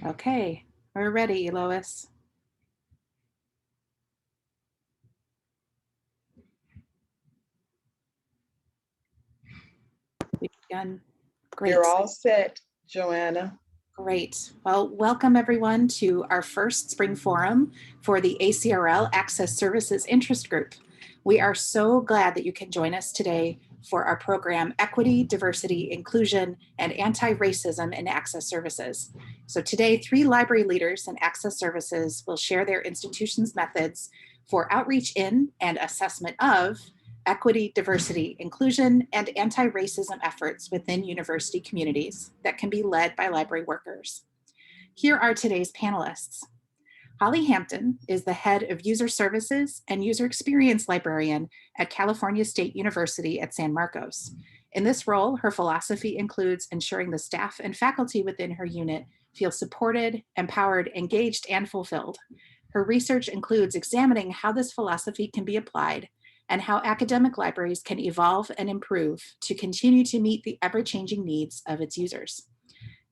Okay, we're ready, Lois. We've begun. Great. You're all set, Joanna. Great. Well, welcome everyone to our first spring forum for the ACRL Access Services Interest Group. We are so glad that you can join us today for our program Equity, Diversity, Inclusion, and Anti-Racism in Access Services. So today, 3 library leaders in Access Services will share their institution's methods for outreach in and assessment of equity, diversity, inclusion, and anti-racism efforts within university communities that can be led by library workers. Here are today's panelists. Holly Hampton is the head of user services and user experience librarian at California State University at San Marcos. In this role, her philosophy includes ensuring the staff and faculty within her unit feel supported, empowered, engaged, and fulfilled. Her research includes examining how this philosophy can be applied and how academic libraries can evolve and improve to continue to meet the ever-changing needs of its users.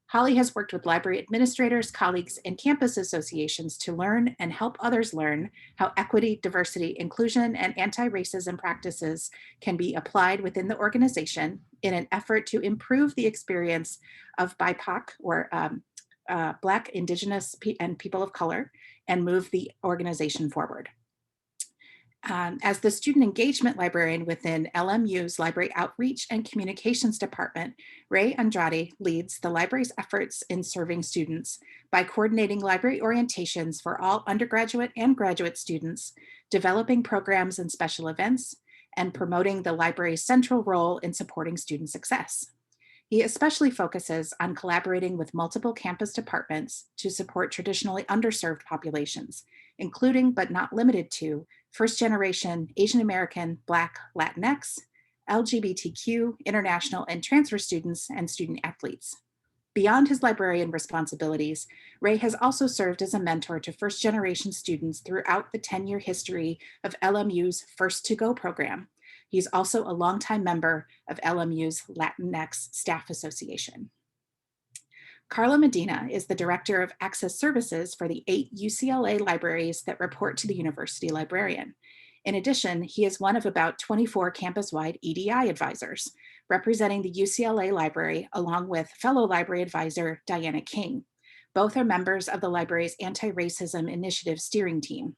Holly has worked with library administrators, colleagues, and campus associations to learn and help others learn how equity, diversity, inclusion, and anti-racism practices can be applied within the organization in an effort to improve the experience of BIPOC or Black, Indigenous, and people of color and move the organization forward. As the student engagement librarian within LMU's Library Outreach and Communications Department, Ray Andrade leads the library's efforts in serving students by coordinating library orientations for all undergraduate and graduate students, developing programs and special events, and promoting the library's central role in supporting student success. He especially focuses on collaborating with multiple campus departments to support traditionally underserved populations, including but not limited to first generation Asian American, Black, Latinx, LGBTQ, international and transfer students, and student athletes. Beyond his librarian responsibilities, Ray has also served as a mentor to first generation students throughout the 10-year history of LMU's First to Go program. He's also a longtime member of LMU's Latinx Staff Association. Carlo Medina is the Director of Access Services for the 8 UCLA libraries that report to the university librarian. In addition, he is one of about 24 campus-wide EDI advisors, representing the UCLA library along with fellow library advisor Diana King. Both are members of the library's Anti-Racism Initiative steering team.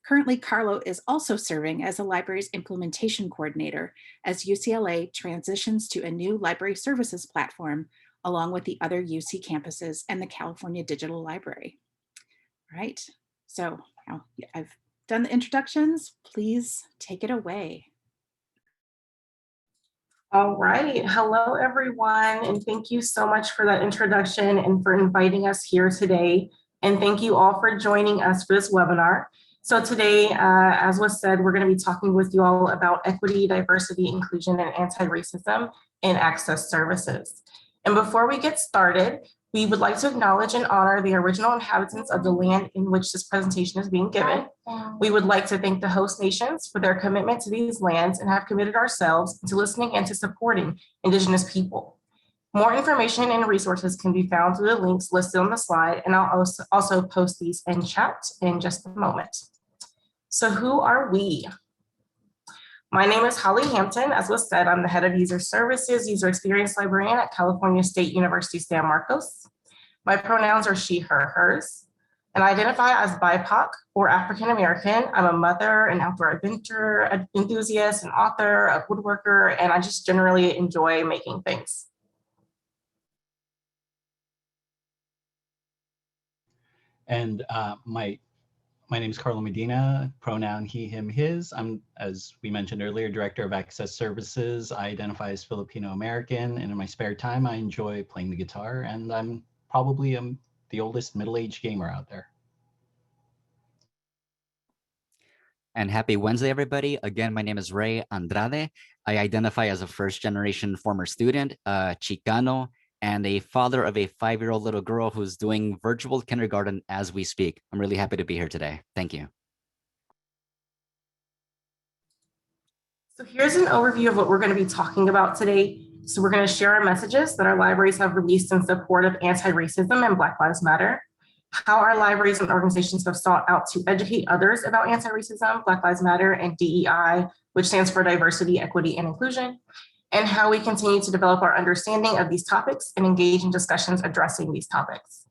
Currently, Carlo is also serving as the library's implementation coordinator as UCLA transitions to a new library services platform along with the other UC campuses and the California Digital Library. All right, so now I've done the introductions. Please take it away. All right, hello everyone, and thank you so much for that introduction and for inviting us here today. And thank you all for joining us for this webinar. So today, as was said, we're going to be talking with you all about equity, diversity, inclusion, and anti-racism in access services. And before we get started, we would like to acknowledge and honor the original inhabitants of the land in which this presentation is being given. We would like to thank the host nations for their commitment to these lands and have committed ourselves to listening and to supporting Indigenous people. More information and resources can be found through the links listed on the slide, and I'll also post these in chat in just a moment. So who are we? My name is Holly Hampton. As was said, I'm the head of user services, user experience librarian at California State University, San Marcos. My pronouns are she, her, hers, and I identify as BIPOC or African American. I'm a mother, an outdoor adventure enthusiast, an author, a woodworker, and I just generally enjoy making things. And my name is Carlo Medina, pronoun he, him, his. I'm, as we mentioned earlier, Director of Access Services. I identify as Filipino American, and in my spare time, I enjoy playing the guitar, and I'm probably the oldest middle-aged gamer out there. And happy Wednesday, everybody. Again, my name is Ray Andrade. I identify as a first-generation former student, Chicano, and a father of a 5-year-old little girl who's doing virtual kindergarten as we speak. I'm really happy to be here today. Thank you. So here's an overview of what we're going to be talking about today. So we're going to share our messages that our libraries have released in support of anti-racism and Black Lives Matter. how our libraries and organizations have sought out to educate others about anti-racism, Black Lives Matter, and DEI, which stands for diversity, equity, and inclusion, and how we continue to develop our understanding of these topics and engage in discussions addressing these topics.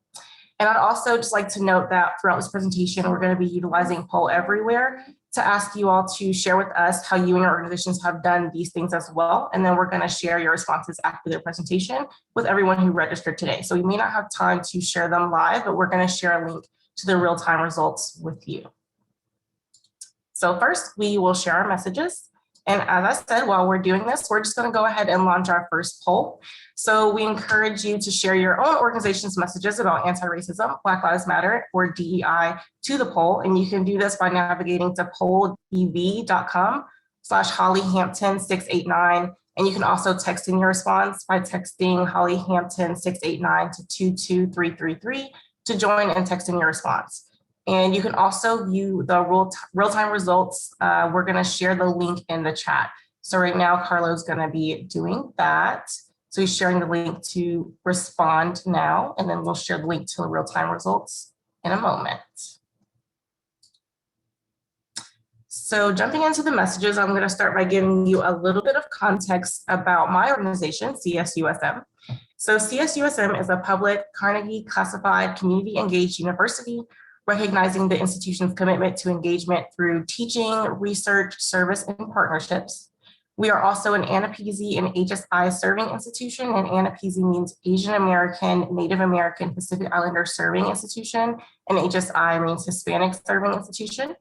And I'd also just like to note that throughout this presentation, we're going to be utilizing Poll Everywhere to ask you all to share with us how you and your organizations have done these things as well. And then we're going to share your responses after the presentation with everyone who registered today. So we may not have time to share them live, but we're going to share a link to the real-time results with you. So first, we will share our messages. And as I said, while we're doing this, we're just going to go ahead and launch our first poll. So we encourage you to share your own organization's messages about anti-racism, Black Lives Matter, or DEI to the poll. And you can do this by navigating to pollev.com/HollyHampton689. And you can also text in your response by texting HollyHampton689 to 22333 to join and text in your response. And you can also view the real-time results. We're going to share the link in the chat. So right now, Carlo's going to be doing that. So he's sharing the link to respond now, and then we'll share the link to the real-time results in a moment. So jumping into the messages, I'm going to start by giving you a little bit of context about my organization, CSUSM. So CSUSM is a public, Carnegie classified, community engaged university, recognizing the institution's commitment to engagement through teaching, research, service, and partnerships. We are also an ANAPISI and HSI serving institution, and ANAPISI means Asian American, Native American, Pacific Islander serving institution, and HSI means Hispanic serving institution.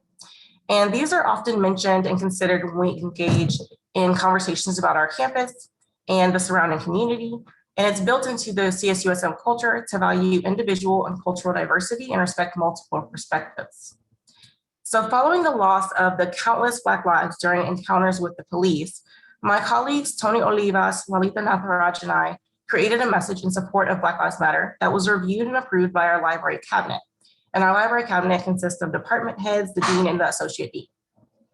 And these are often mentioned and considered when we engage in conversations about our campus and the surrounding community. And it's built into the CSUSM culture to value individual and cultural diversity and respect multiple perspectives. So following the loss of the countless Black lives during encounters with the police, my colleagues, Tony Olivas, Lalita Natharaj, and I created a message in support of Black Lives Matter that was reviewed and approved by our library cabinet. And our library cabinet consists of department heads, the dean, and the associate dean.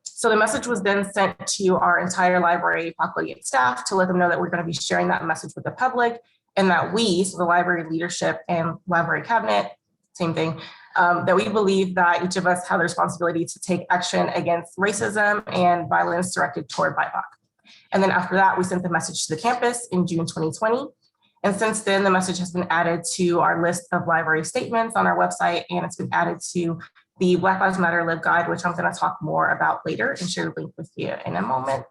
So the message was then sent to our entire library faculty and staff to let them know that we're going to be sharing that message with the public, and that we, so the library leadership and library cabinet, same thing, that we believe that each of us have the responsibility to take action against racism and violence directed toward BIPOC. And then after that, we sent the message to the campus in June 2020. And since then, the message has been added to our list of library statements on our website, and it's been added to the Black Lives Matter LibGuide, which I'm going to talk more about later and share the link with you in a moment.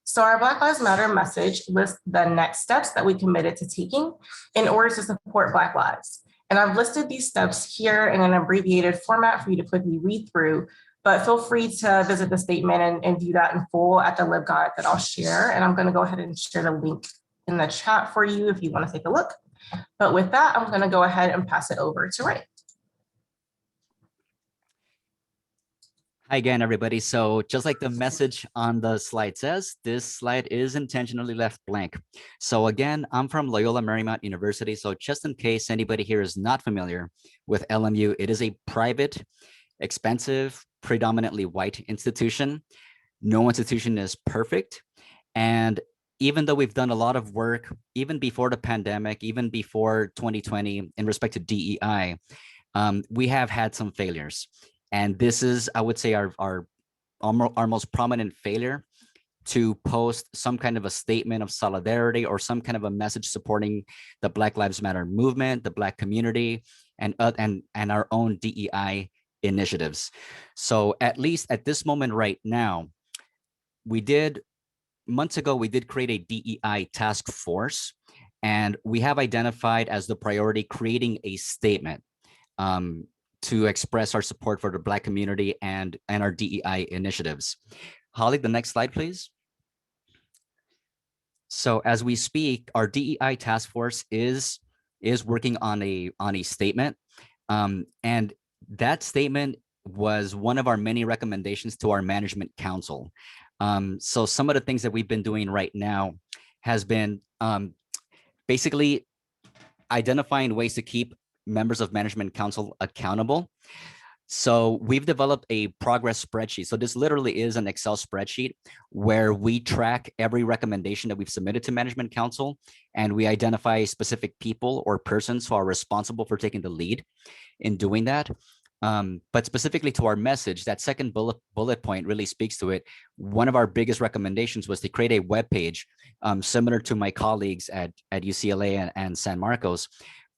So our Black Lives Matter message lists the next steps that we committed to taking in order to support Black lives. And I've listed these steps here in an abbreviated format for you to quickly read through, but feel free to visit the statement and view that in full at the LibGuide that I'll share. And I'm going to go ahead and share the link in the chat for you if you want to take a look. But with that, I'm going to go ahead and pass it over to Ray. Hi again, everybody. So just like the message on the slide says, this slide is intentionally left blank. So again, I'm from Loyola Marymount University. So just in case anybody here is not familiar with LMU, it is a private, expensive, predominantly white institution. No institution is perfect. And even though we've done a lot of work, even before the pandemic, even before 2020, in respect to DEI, we have had some failures. And this is, I would say, our most prominent failure to post some kind of a statement of solidarity or some kind of a message supporting the Black Lives Matter movement, the Black community, and our own DEI initiatives. So at least at this moment right now, months ago, we did create a DEI task force, and we have identified as the priority creating a statement to express our support for the Black community and our DEI initiatives. Holly, the next slide, please. So as we speak, our DEI task force is working on a statement, and that statement was one of our many recommendations to our management council. So some of the things that we've been doing right now has been basically identifying ways to keep members of management council accountable. So we've developed a progress spreadsheet. So this literally is an Excel spreadsheet where we track every recommendation that we've submitted to Management Council, and we identify specific people or persons who are responsible for taking the lead in doing that. But specifically to our message, that second bullet point really speaks to it. One of our biggest recommendations was to create a web page similar to my colleagues at UCLA and San Marcos,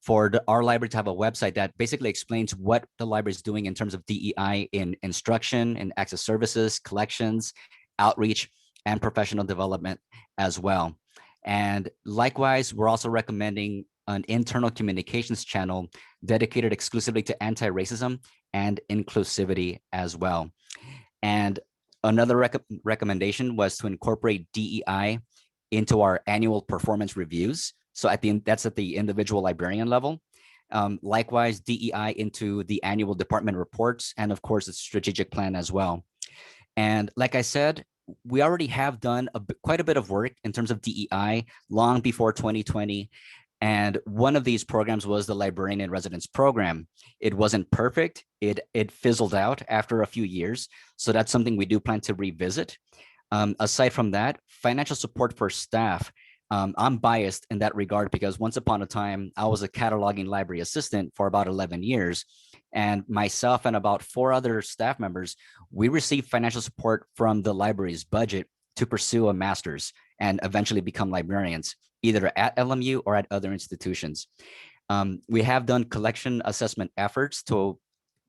for our library to have a website that basically explains what the library is doing in terms of DEI in instruction and access services, collections, outreach, and professional development as well. And likewise, we're also recommending an internal communications channel dedicated exclusively to anti-racism and inclusivity as well. And another recommendation was to incorporate DEI into our annual performance reviews. So that's at the individual librarian level. Likewise, DEI into the annual department reports, and of course, the strategic plan as well. And like I said, we already have done quite a bit of work in terms of DEI long before 2020. And one of these programs was the Librarian in Residence program. It wasn't perfect. It fizzled out after a few years. So that's something we do plan to revisit. Aside from that, financial support for staff. I'm biased in that regard because once upon a time, I was a cataloging library assistant for about 11 years. And myself and about 4 other staff members, we received financial support from the library's budget to pursue a master's and eventually become librarians, either at LMU or at other institutions. We have done collection assessment efforts to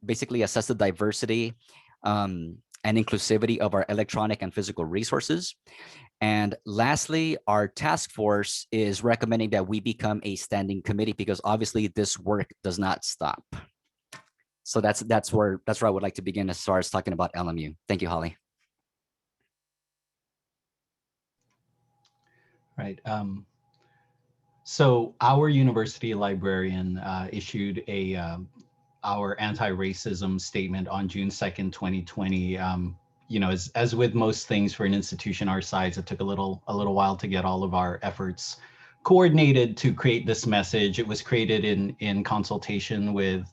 basically assess the diversity and inclusivity of our electronic and physical resources. And lastly, our task force is recommending that we become a standing committee because obviously this work does not stop. So that's where I would like to begin as far as talking about LMU. Thank you, Holly. Right. So our university librarian issued our anti-racism statement on June 2nd, 2020. You know, as with most things for an institution our size, it took a little while to get all of our efforts coordinated to create this message. It was created in consultation with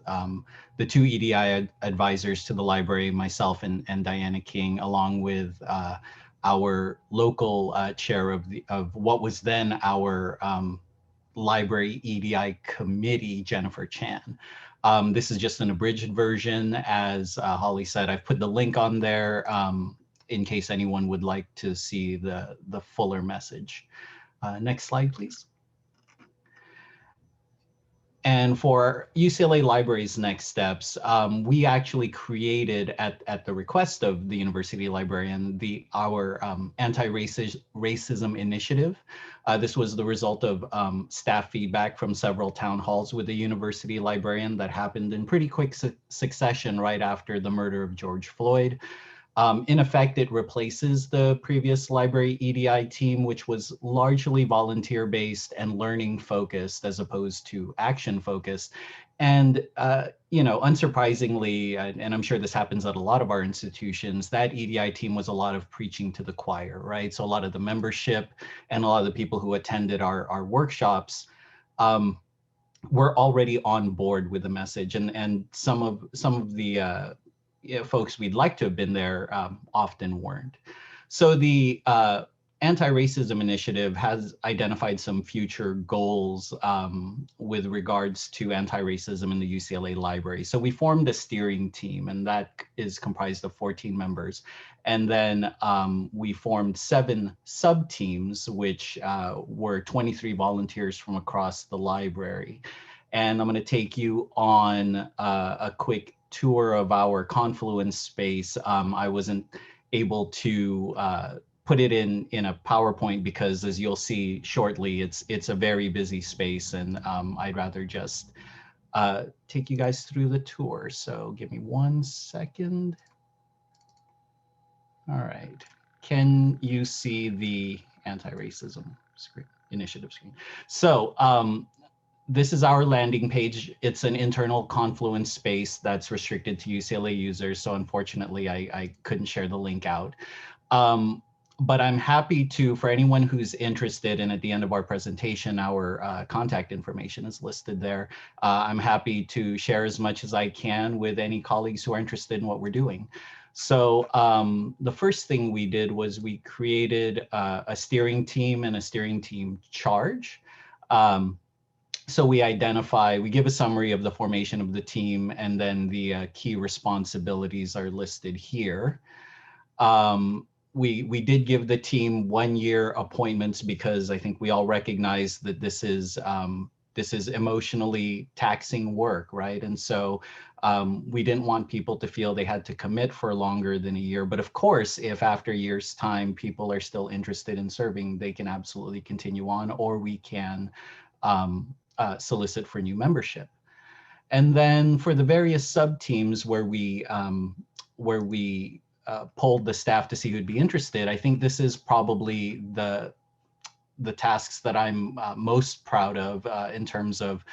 the 2 EDI advisors to the library, myself and Diana King, along with our local chair of what was then our library EDI committee, Jennifer Chan. This is just an abridged version. As Holly said, I've put the link on there in case anyone would like to see the fuller message. Next slide, please. And for UCLA Library's next steps, we actually created at the request of the university librarian, our anti-racism initiative. This was the result of staff feedback from several town halls with the university librarian that happened in pretty quick succession right after the murder of George Floyd. In effect, it replaces the previous library EDI team, which was largely volunteer-based and learning-focused as opposed to action-focused. And, you know, unsurprisingly, and I'm sure this happens at a lot of our institutions, that EDI team was a lot of preaching to the choir, right? So a lot of the membership and a lot of the people who attended our workshops were already on board with the message. And some of the folks we'd like to have been there often weren't. So the anti-racism initiative has identified some future goals with regards to anti-racism in the UCLA library. So we formed a steering team, and that is comprised of 14 members. And then we formed 7 sub-teams, which were 23 volunteers from across the library. And I'm going to take you on a quick tour of our Confluence space. I wasn't able to put it in a PowerPoint because, as you'll see shortly, it's a very busy space, and I'd rather just take you guys through the tour. So give me 1 second. All right. Can you see the anti-racism initiative screen? So this is our landing page. It's an internal Confluence space that's restricted to UCLA users. So unfortunately, I couldn't share the link out. but I'm happy to, for anyone who's interested, and at the end of our presentation, our contact information is listed there. I'm happy to share as much as I can with any colleagues who are interested in what we're doing. So the first thing we did was we created a steering team and a steering team charge. So we give a summary of the formation of the team, and then the key responsibilities are listed here. We did give the team 1-year appointments because I think we all recognize that this is emotionally taxing work, right? And so we didn't want people to feel they had to commit for longer than a year. But of course, if after a year's time people are still interested in serving, they can absolutely continue on, or we can solicit for new membership. And then for the various sub teams where we polled the staff to see who'd be interested, I think this is probably the tasks that I'm most proud of in terms of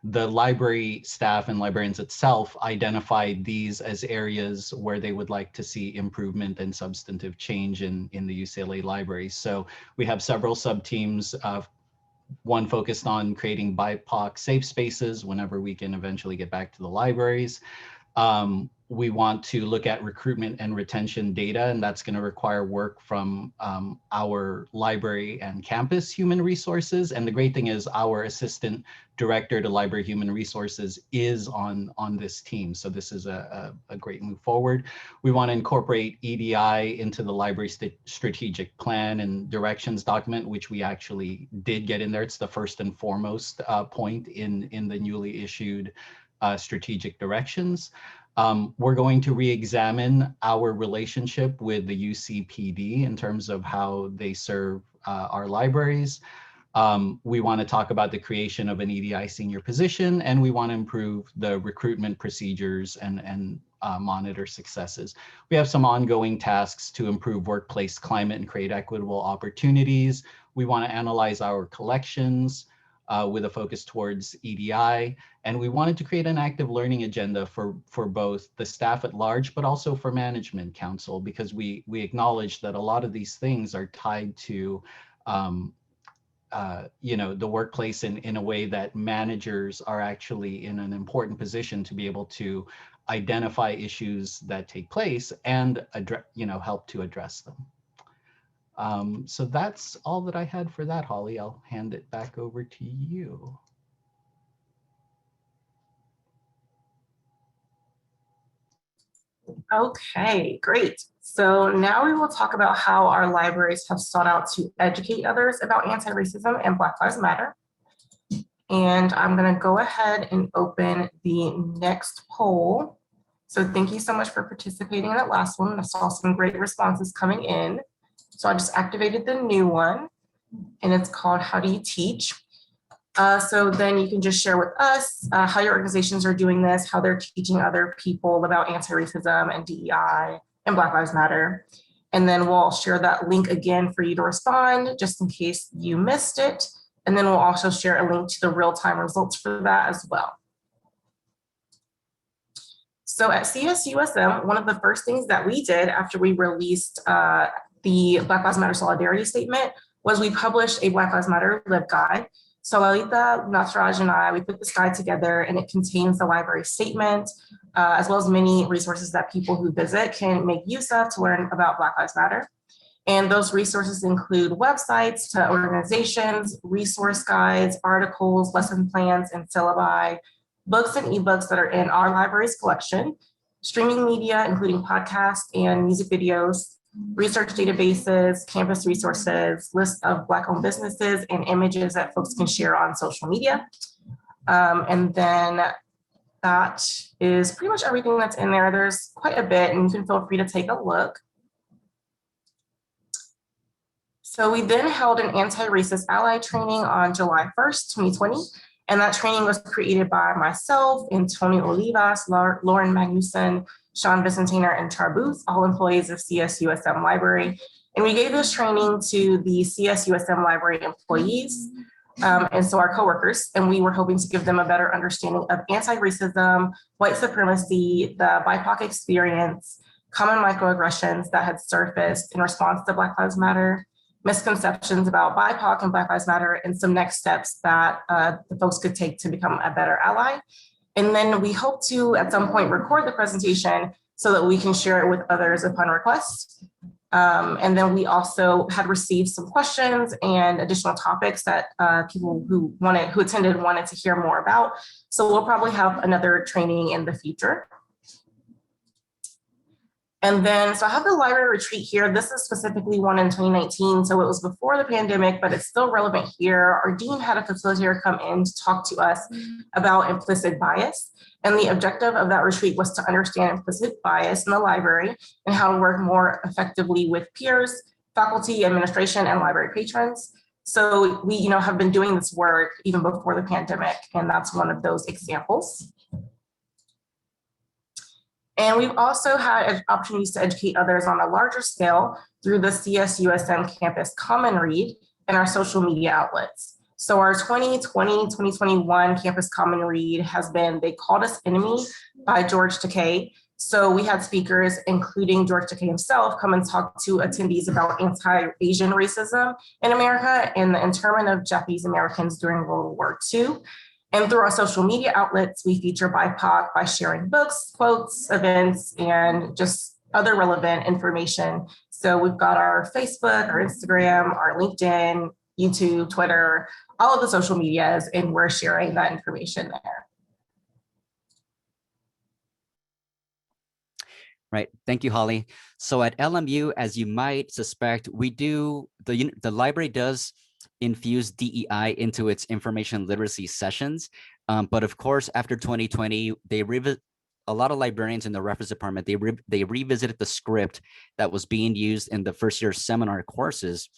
the library staff and librarians itself identified these as areas where they would like to see improvement and substantive change in the UCLA library. So we have several sub teams. One focused on creating BIPOC safe spaces whenever we can eventually get back to the libraries. We want to look at recruitment and retention data, and that's going to require work from our library and campus human resources. And the great thing is our assistant director to library human resources is on this team. So this is a great move forward. We want to incorporate EDI into the library strategic plan and directions document, which we actually did get in there. It's the first and foremost point in the newly issued strategic directions. We're going to re-examine our relationship with the UCPD in terms of how they serve our libraries. We want to talk about the creation of an EDI senior position, and we want to improve the recruitment procedures and monitor successes. We have some ongoing tasks to improve workplace climate and create equitable opportunities. We want to analyze our collections with a focus towards EDI. And we wanted to create an active learning agenda for both the staff at large, but also for management council, because we acknowledge that a lot of these things are tied to the workplace in a way that managers are actually in an important position to be able to identify issues that take place and help to address them. So that's all that I had for that, Holly. I'll hand it back over to you. Okay, great. So now we will talk about how our libraries have sought out to educate others about anti-racism and Black Lives Matter. And I'm going to go ahead and open the next poll. So thank you so much for participating in that last one. I saw some great responses coming in. So I just activated the new one, and it's called How Do You Teach? So then you can just share with us how your organizations are doing this, how they're teaching other people about anti-racism and DEI and Black Lives Matter. And then we'll share that link again for you to respond, just in case you missed it. And then we'll also share a link to the real-time results for that as well. So at CSUSM, one of the first things that we did after we released the Black Lives Matter Solidarity Statement was we published a Black Lives Matter LibGuide. So Lalita, Nataraj, and I, we put this guide together, and it contains the library statement, as well as many resources that people who visit can make use of to learn about Black Lives Matter. And those resources include websites to organizations, resource guides, articles, lesson plans, and syllabi, books and ebooks that are in our library's collection, streaming media, including podcasts and music videos, research databases, campus resources, list of Black-owned businesses, and images that folks can share on social media. And then that is pretty much everything that's in there. There's quite a bit, and you can feel free to take a look. So we then held an anti-racist ally training on July 1st, 2020. And that training was created by myself, Antonio Olivas, Lauren Magnuson, Sean Vicentainer, and Char Booth, all employees of CSUSM Library. And we gave this training to the CSUSM Library employees, and so our coworkers, and we were hoping to give them a better understanding of anti-racism, white supremacy, the BIPOC experience, common microaggressions that had surfaced in response to Black Lives Matter, misconceptions about BIPOC and Black Lives Matter, and some next steps that the folks could take to become a better ally. And then we hope to, at some point, record the presentation so that we can share it with others upon request. And then we also had received some questions and additional topics that people who attended wanted to hear more about. So we'll probably have another training in the future. And then, so I have the library retreat here. This is specifically one in 2019. So it was before the pandemic, but it's still relevant here. Our dean had a facilitator come in to talk to us about implicit bias. And the objective of that retreat was to understand implicit bias in the library and how to work more effectively with peers, faculty, administration, and library patrons. So we, have been doing this work even before the pandemic, and that's one of those examples. And we've also had opportunities to educate others on a larger scale through the CSUSM Campus Common Read and our social media outlets. So our 2020-2021 Campus Common Read has been They Called Us Enemy by George Takei. So we had speakers, including George Takei himself, come and talk to attendees about anti-Asian racism in America and the internment of Japanese Americans during World War II. And through our social media outlets, we feature BIPOC by sharing books, quotes, events, and just other relevant information. So we've got our Facebook, our Instagram, our LinkedIn, YouTube, Twitter, all of the social medias, and we're sharing that information there. Right. Thank you, Holly. So at LMU, as you might suspect, the library does infuse DEI into its information literacy sessions. But of course, after 2020, a lot of librarians in the reference department, they revisited the script that was being used in the first year seminar courses.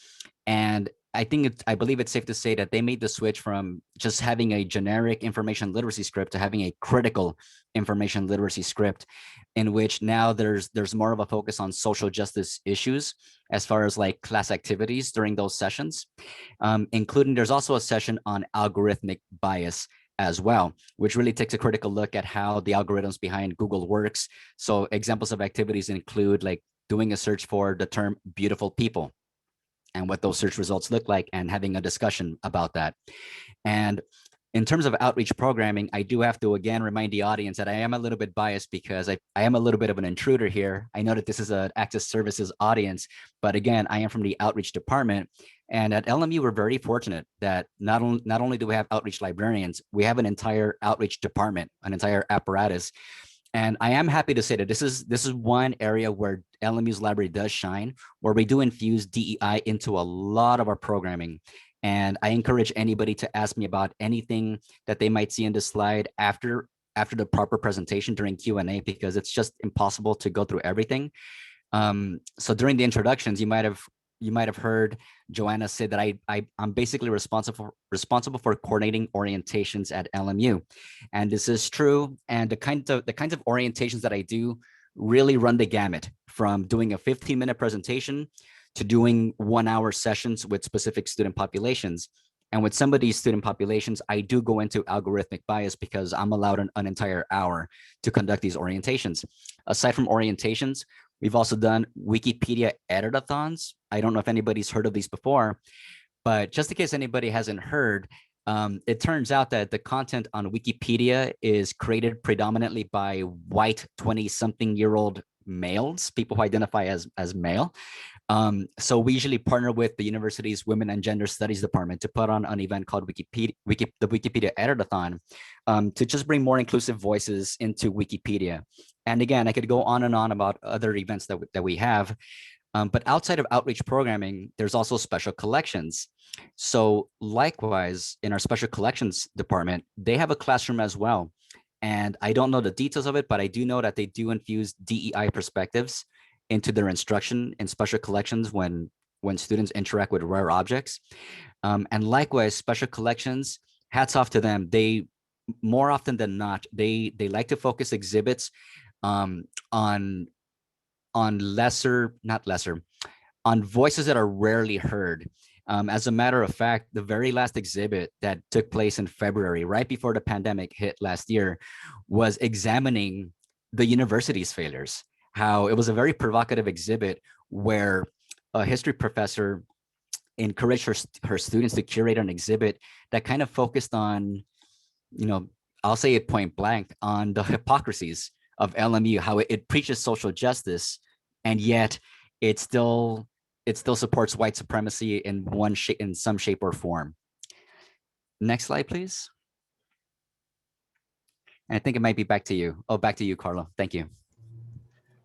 And I believe it's safe to say that they made the switch from just having a generic information literacy script to having a critical information literacy script, in which now there's more of a focus on social justice issues as far as like class activities during those sessions, including there's also a session on algorithmic bias as well, which really takes a critical look at how the algorithms behind Google works. So examples of activities include like doing a search for the term beautiful people and what those search results look like, and having a discussion about that. And in terms of outreach programming, I do have to again remind the audience that I am a little bit biased because I am a little bit of an intruder here. I know that this is an access services audience, but again, I am from the outreach department. And at LMU, we're very fortunate that not only do we have outreach librarians, we have an entire outreach department, an entire apparatus. And I am happy to say that this is one area where LMU's library does shine, where we do infuse DEI into a lot of our programming. And I encourage anybody to ask me about anything that they might see in this slide after the proper presentation during Q&A, because it's just impossible to go through everything. So during the introductions, you might have heard Joanna say that I'm basically responsible for coordinating orientations at LMU, and this is true. And the kinds of orientations that I do really run the gamut, from doing a 15-minute presentation to doing 1-hour sessions with specific student populations. And with some of these student populations, I do go into algorithmic bias because I'm allowed an entire hour to conduct these orientations. Aside from orientations, we've also done Wikipedia edit-a-thons. I don't know if anybody's heard of these before, but just in case anybody hasn't heard, it turns out that the content on Wikipedia is created predominantly by white 20-something-year-old males, people who identify as male. So we usually partner with the university's Women and Gender Studies department to put on an event called the Wikipedia edit-a-thon, to just bring more inclusive voices into Wikipedia. And again, I could go on and on about other events that we have. But outside of outreach programming, there's also special collections. So likewise, in our special collections department, they have a classroom as well. And I don't know the details of it, but I do know that they do infuse DEI perspectives into their instruction in special collections when students interact with rare objects. And likewise, special collections, hats off to them. They, more often than not, they like to focus exhibits on voices that are rarely heard. As a matter of fact, the very last exhibit that took place in February, right before the pandemic hit last year, was examining the university's failures. how it was a very provocative exhibit where a history professor encouraged her students to curate an exhibit that kind of focused on, I'll say it point blank, on the hypocrisies of LMU, how it preaches social justice, and yet it still supports white supremacy in some shape or form. Next slide, please. And I think it might be back to you. Oh, back to you, Carlo. Thank you.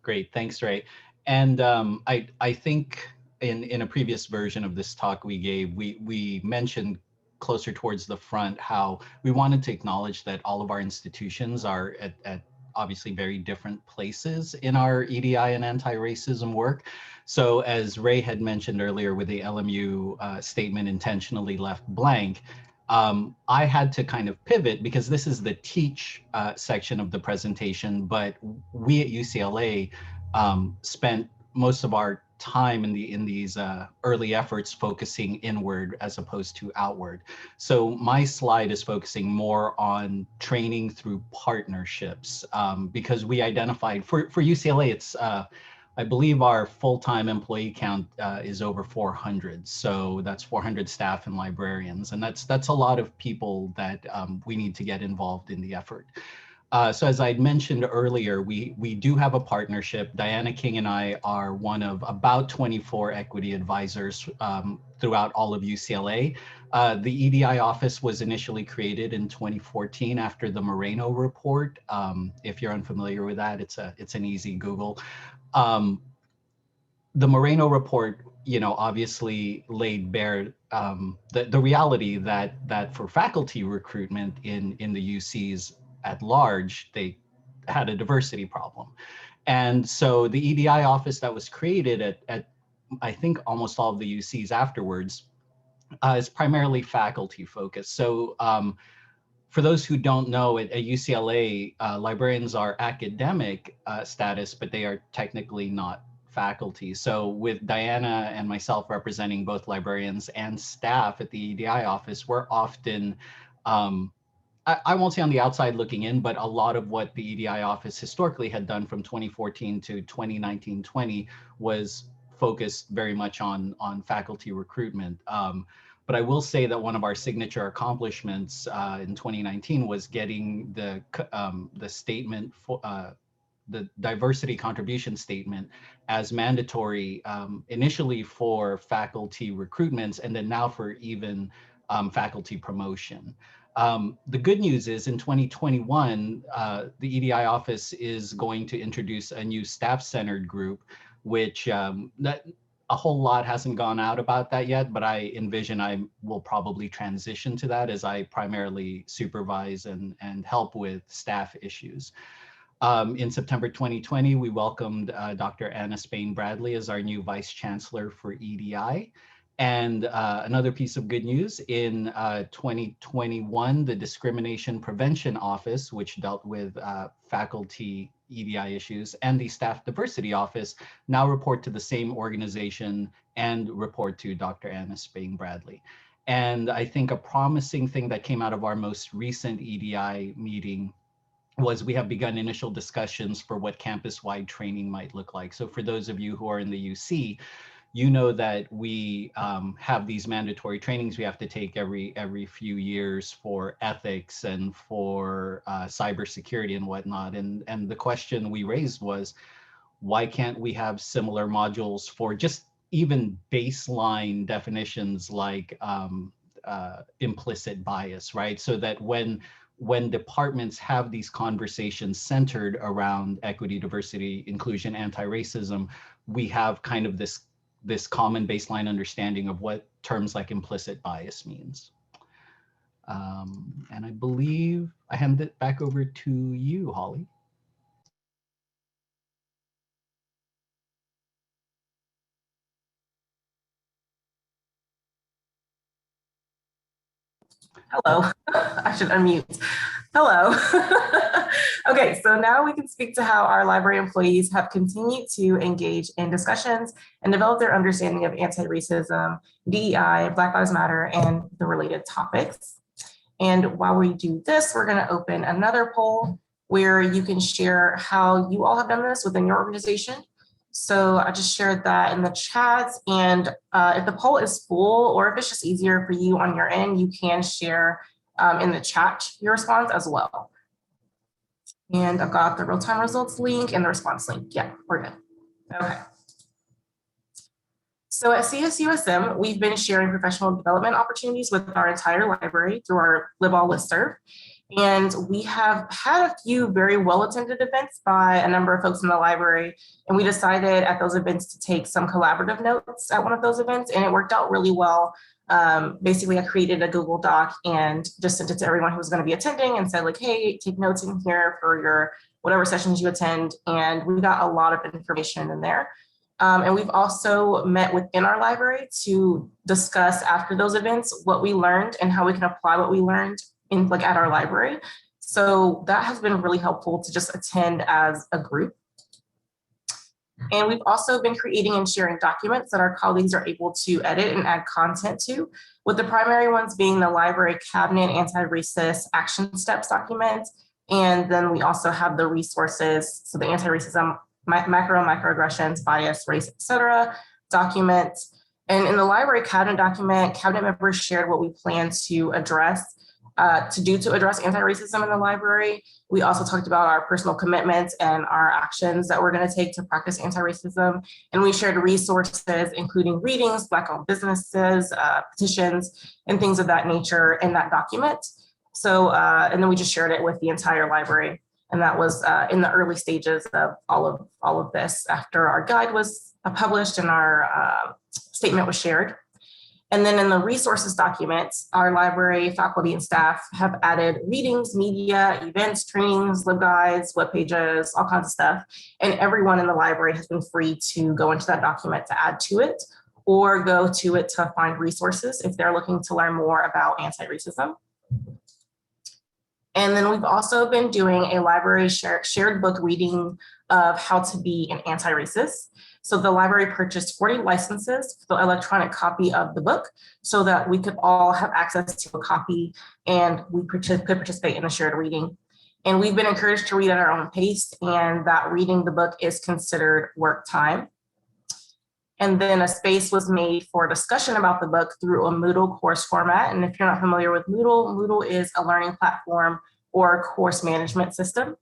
Great, thanks, Ray. And I think in a previous version of this talk we gave, we mentioned closer towards the front how we wanted to acknowledge that all of our institutions are at obviously very different places in our EDI and anti-racism work. So as Ray had mentioned earlier with the LMU statement intentionally left blank, I had to kind of pivot because this is the teach section of the presentation, but we at UCLA spent most of our time in these early efforts focusing inward as opposed to outward. So my slide is focusing more on training through partnerships because we identified for UCLA, it's I believe our full-time employee count is over 400. So that's 400 staff and librarians. And that's a lot of people that we need to get involved in the effort. So as I'd mentioned earlier, we do have a partnership. Diana King and I are one of about 24 equity advisors throughout all of UCLA. The EDI office was initially created in 2014 after the Moreno report. If you're unfamiliar with that, it's an easy Google. The Moreno report, obviously laid bare the reality that for faculty recruitment in the UCs at large, they had a diversity problem. And so the EDI office that was created at I think almost all of the UCs afterwards is primarily faculty focused. So for those who don't know, at UCLA, librarians are academic status, but they are technically not faculty. So with Diana and myself representing both librarians and staff at the EDI office, we're often, I won't say on the outside looking in, but a lot of what the EDI office historically had done from 2014 to 2019-20 was focused very much on faculty recruitment. But I will say that one of our signature accomplishments in 2019 was getting the statement for the diversity contribution statement as mandatory initially for faculty recruitments and then now for even faculty promotion. The good news is in 2021, the EDI office is going to introduce a new staff-centered group, which a whole lot hasn't gone out about that yet, but I envision I will probably transition to that as I primarily supervise and help with staff issues. In September 2020, we welcomed Dr. Anna Spain Bradley as our new Vice Chancellor for EDI. And another piece of good news, in 2021, the Discrimination Prevention Office, which dealt with faculty EDI issues, and the Staff Diversity Office now report to the same organization and report to Dr. Anna Spain Bradley. And I think a promising thing that came out of our most recent EDI meeting was we have begun initial discussions for what campus-wide training might look like. So for those of you who are in the UC, you know that we have these mandatory trainings we have to take every few years for ethics and for cybersecurity and whatnot. And the question we raised was, why can't we have similar modules for just even baseline definitions like implicit bias, right? So that when departments have these conversations centered around equity, diversity, inclusion, anti-racism, we have kind of this common baseline understanding of what terms like implicit bias means. And I believe I hand it back over to you, Holly. Hello, I should unmute. Hello. Okay, so now we can speak to how our library employees have continued to engage in discussions and develop their understanding of anti-racism, DEI, Black Lives Matter, and the related topics. And while we do this, we're going to open another poll, where you can share how you all have done this within your organization. So I just shared that in the chats, and if the poll is full, or if it's just easier for you on your end, you can share in the chat your response as well. And I've got the real-time results link and the response link. Yeah, we're good. Okay. So at CSUSM, we've been sharing professional development opportunities with our entire library through our Live All listserv. And we have had a few very well-attended events by a number of folks in the library. And we decided at those events to take some collaborative notes at one of those events, and it worked out really well. Basically, I created a Google Doc and just sent it to everyone who was going to be attending and said, like, hey, take notes in here for your whatever sessions you attend. And we got a lot of information in there. And we've also met within our library to discuss after those events what we learned and how we can apply what we learned in at our library. So that has been really helpful to just attend as a group. And we've also been creating and sharing documents that our colleagues are able to edit and add content to, with the primary ones being the library cabinet anti-racist action steps document. And then we also have the resources, so the anti-racism, microaggressions, bias, race, etc. document. And in the library cabinet document, cabinet members shared what we plan to address anti-racism in the library. We also talked about our personal commitments and our actions that we're going to take to practice anti-racism. And we shared resources, including readings, Black-owned businesses, petitions, and things of that nature in that document. So, and then we just shared it with the entire library. And that was in the early stages of all of this after our guide was published and our statement was shared. And then in the resources documents, our library faculty and staff have added readings, media, events, trainings, LibGuides, web pages, all kinds of stuff. And everyone in the library has been free to go into that document to add to it or go to it to find resources if they're looking to learn more about anti-racism. And then we've also been doing a library shared book reading of how to be an anti-racist. So the library purchased 40 licenses for the electronic copy of the book so that we could all have access to a copy and we could participate in the shared reading. And we've been encouraged to read at our own pace, and that reading the book is considered work time. And then a space was made for discussion about the book through a Moodle course format. And if you're not familiar with Moodle, Moodle is a learning platform or course management system.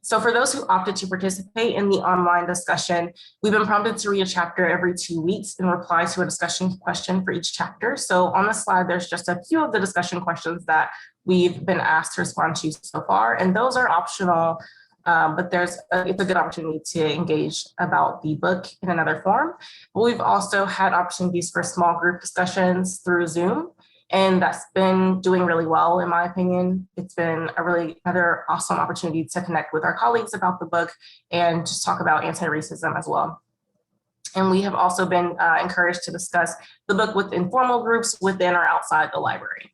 So for those who opted to participate in the online discussion, we've been prompted to read a chapter every 2 weeks and reply to a discussion question for each chapter. So on the slide, there's just a few of the discussion questions that we've been asked to respond to so far. And those are optional, but it's a good opportunity to engage about the book in another form. But we've also had opportunities for small group discussions through Zoom. And that's been doing really well, in my opinion. It's been another awesome opportunity to connect with our colleagues about the book and just talk about anti-racism as well. And we have also been encouraged to discuss the book with informal groups within or outside the library.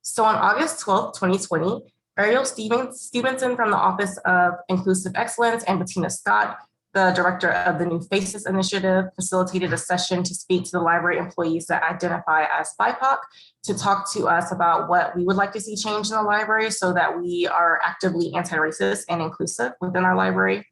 So on August 12th, 2020, Ariel Stevenson from the Office of Inclusive Excellence and Bettina Scott, the director of the New Faces Initiative, facilitated a session to speak to the library employees that identify as BIPOC to talk to us about what we would like to see change in the library so that we are actively anti-racist and inclusive within our library.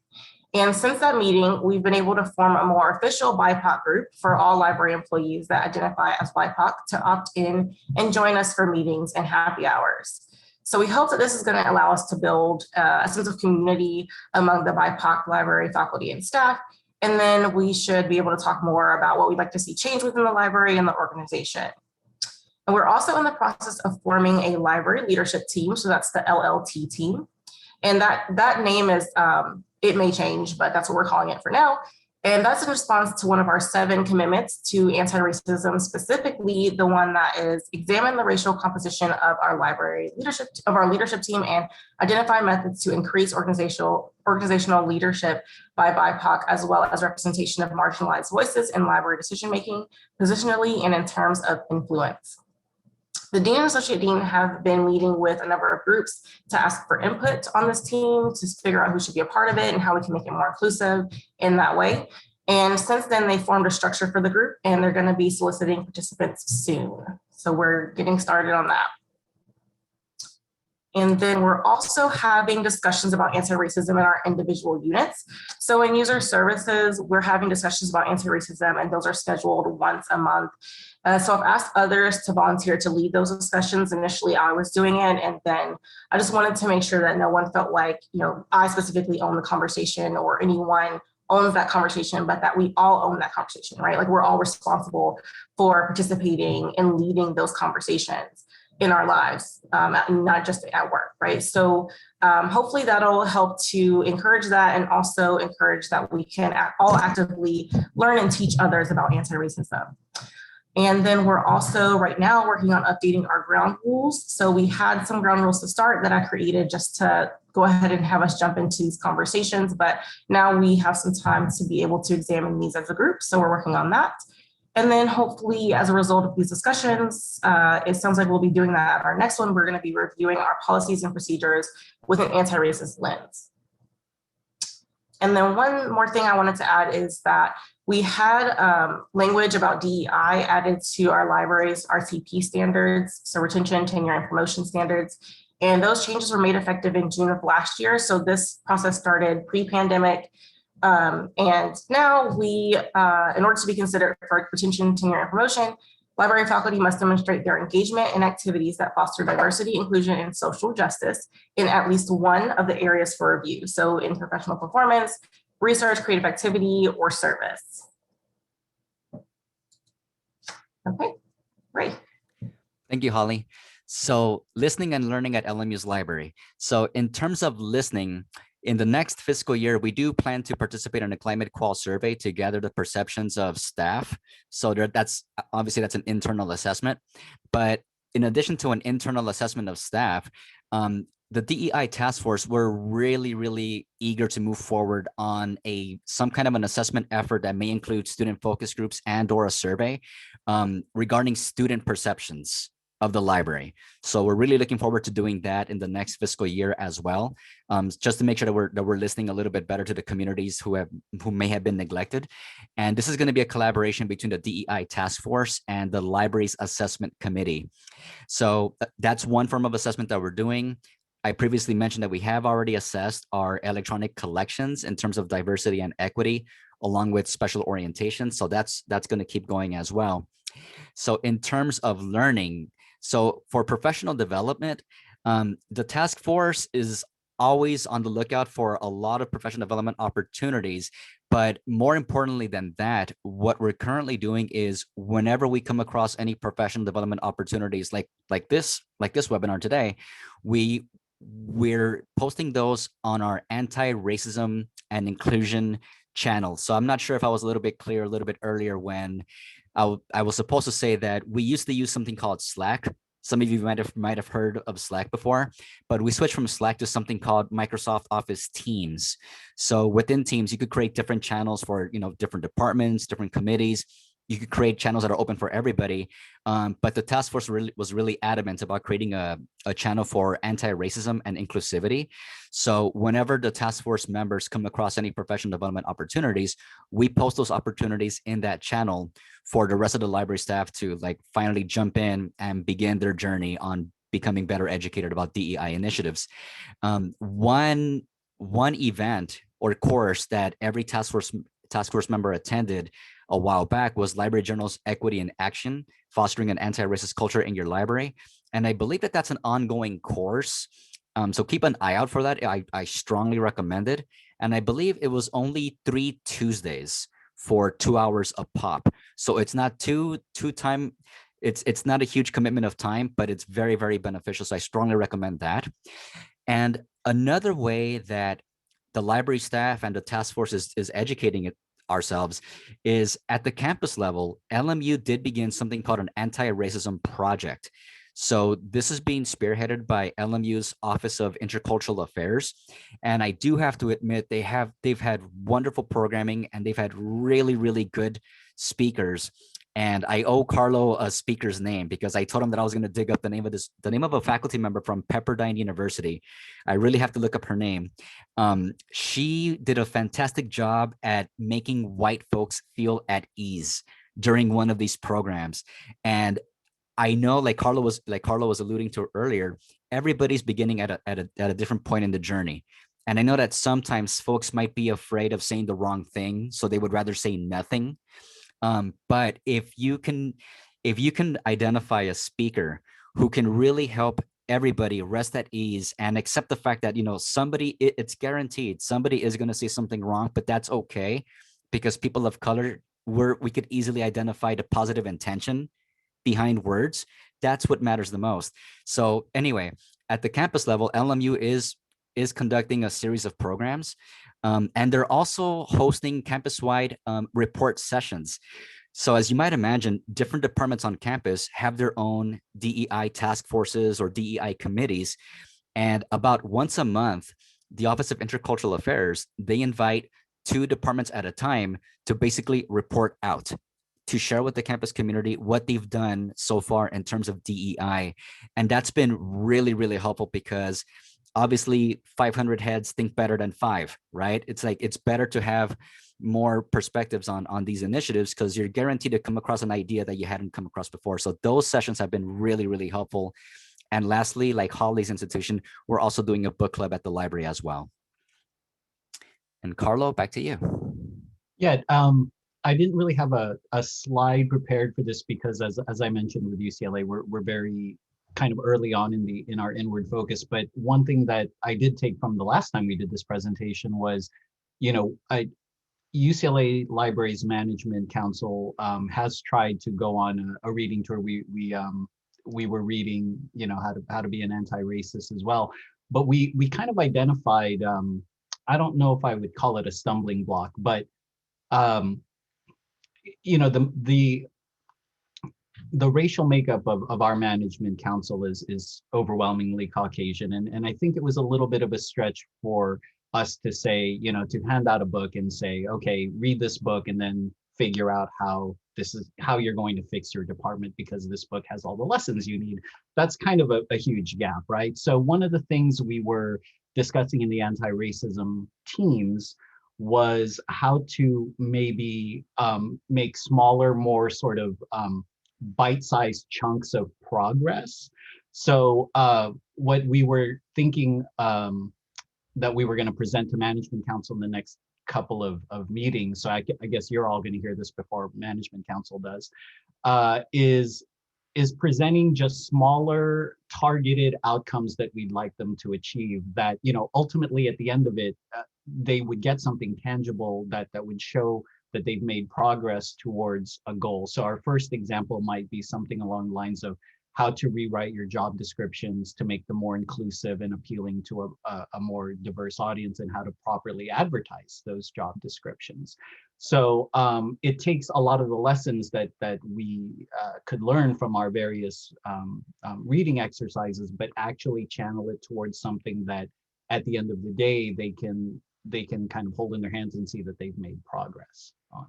And since that meeting, we've been able to form a more official BIPOC group for all library employees that identify as BIPOC to opt in and join us for meetings and happy hours. So we hope that this is going to allow us to build a sense of community among the BIPOC library faculty and staff. And then we should be able to talk more about what we'd like to see change within the library and the organization. And we're also in the process of forming a library leadership team. So that's the LLT team. And that name is, it may change, but that's what we're calling it for now. And that's in response to one of our 7 commitments to anti-racism, specifically the one that is examine the racial composition of our library leadership, of our leadership team, and identify methods to increase organizational leadership by BIPOC, as well as representation of marginalized voices in library decision-making, positionally and in terms of influence. The dean and associate dean have been meeting with a number of groups to ask for input on this team, to figure out who should be a part of it and how we can make it more inclusive in that way. And since then, they formed a structure for the group, and they're going to be soliciting participants soon. So we're getting started on that. And then we're also having discussions about anti-racism in our individual units. So in user services, we're having discussions about anti-racism, and those are scheduled once a month. So I've asked others to volunteer to lead those discussions. Initially, I was doing it, and then I just wanted to make sure that no one felt like, I specifically own the conversation or anyone owns that conversation, but that we all own that conversation, right? Like we're all responsible for participating and leading those conversations in our lives, not just at work, right? So hopefully that'll help to encourage that, and also encourage that we can all actively learn and teach others about anti-racism. And then we're also right now working on updating our ground rules. So we had some ground rules to start that I created just to go ahead and have us jump into these conversations. But now we have some time to be able to examine these as a group. So we're working on that. And then hopefully as a result of these discussions, it sounds like we'll be doing that at our next one. We're going to be reviewing our policies and procedures with an anti-racist lens. And then one more thing I wanted to add is that we had language about DEI added to our library's RCP standards, so retention, tenure, and promotion standards. And those changes were made effective in June of last year. So this process started pre-pandemic. And now we, in order to be considered for retention, tenure, and promotion, library faculty must demonstrate their engagement in activities that foster diversity, inclusion, and social justice in at least one of the areas for review. So in professional performance, research, creative activity, or service. Okay, great. Thank you, Holly. So listening and learning at LMU's library. So in terms of listening, in the next fiscal year, we do plan to participate in a climate qual survey to gather the perceptions of staff. So that's obviously that's an internal assessment. But in addition to an internal assessment of staff, the DEI task force were really eager to move forward on some kind of an assessment effort that may include student focus groups and/or a survey regarding student perceptions of the library. So we're really looking forward to doing that in the next fiscal year as well, just to make sure that we're listening a little bit better to the communities who may have been neglected. And this is going to be a collaboration between the DEI task force and the library's assessment committee. So that's one form of assessment that we're doing. I previously mentioned that we have already assessed our electronic collections in terms of diversity and equity, along with special orientation. So that's going to keep going as well. So in terms of learning, so for professional development, the task force is always on the lookout for a lot of professional development opportunities. But more importantly than that, what we're currently doing is whenever we come across any professional development opportunities like this webinar today, we're posting those on our anti-racism and inclusion channel. So I'm not sure if I was a little bit clear a little bit earlier when I was supposed to say that we used to use something called Slack. Some of you might have heard of Slack before, but we switched from Slack to something called Microsoft Office Teams. So within Teams, you could create different channels for different departments, different committees. You could create channels that are open for everybody. But the task force was really adamant about creating a channel for anti-racism and inclusivity. So whenever the task force members come across any professional development opportunities, we post those opportunities in that channel for the rest of the library staff to finally jump in and begin their journey on becoming better educated about DEI initiatives. One event or course that every task force member attended a while back was Library Journal's Equity in Action, Fostering an Anti-Racist Culture in Your Library. And I believe that that's an ongoing course. So keep an eye out for that. I strongly recommend it. And I believe it was only 3 Tuesdays for 2 hours a pop. So it's not it's not a huge commitment of time, but it's very, very beneficial. So I strongly recommend that. And another way that the library staff and the task force is educating ourselves is at the campus level. LMU did begin something called an anti-racism project. So this is being spearheaded by LMU's Office of Intercultural Affairs. And I do have to admit, they've had wonderful programming and they've had really, really good speakers. And I owe Carlo a speaker's name because I told him that I was going to dig up the name of a faculty member from Pepperdine University. I really have to look up her name. She did a fantastic job at making white folks feel at ease during one of these programs. And I know, like Carlo was alluding to earlier, everybody's beginning at a different point in the journey. And I know that sometimes folks might be afraid of saying the wrong thing, so they would rather say nothing. But if you can identify a speaker who can really help everybody rest at ease and accept the fact that, you know, it's guaranteed somebody is going to say something wrong, but that's okay, because people of color, we could easily identify the positive intention behind words. That's what matters the most. So anyway, at the campus level, LMU is conducting a series of programs, and they're also hosting campus-wide report sessions. So as you might imagine, different departments on campus have their own DEI task forces or DEI committees. And about once a month, the Office of Intercultural Affairs, they invite 2 departments at a time to basically report out, to share with the campus community what they've done so far in terms of DEI. And that's been really, really helpful, because obviously 500 heads think better than 5, right? It's like, it's better to have more perspectives on these initiatives, because you're guaranteed to come across an idea that you hadn't come across before. So those sessions have been really, really helpful. And lastly, like Holly's institution, we're also doing a book club at the library as well. And Carlo, back to you. Yeah, I didn't really have a slide prepared for this because, as I mentioned with UCLA, we're very kind of early on in our inward focus. But one thing that I did take from the last time we did this presentation was, you know, UCLA Libraries Management Council has tried to go on a reading tour. We were reading, you know, how to be an anti-racist as well. But we kind of identified, I don't know if I would call it a stumbling block, but you know, the racial makeup of our management council is overwhelmingly Caucasian, and I think it was a little bit of a stretch for us to say, you know, to hand out a book and say, okay, read this book and then figure out how you're going to fix your department, because this book has all the lessons you need. That's kind of a huge gap, right? So one of the things we were discussing in the anti-racism teams was how to maybe make smaller, more sort of bite-sized chunks of progress. So what we were thinking that we were going to present to Management Council in the next couple of meetings, so I guess you're all going to hear this before Management Council does, is presenting just smaller targeted outcomes that we'd like them to achieve, that, you know, ultimately at the end of it, they would get something tangible that would show that they've made progress towards a goal. So our first example might be something along the lines of how to rewrite your job descriptions to make them more inclusive and appealing to a more diverse audience, and how to properly advertise those job descriptions. So it takes a lot of the lessons that we could learn from our various reading exercises, but actually channel it towards something that at the end of the day, they can kind of hold in their hands and see that they've made progress on.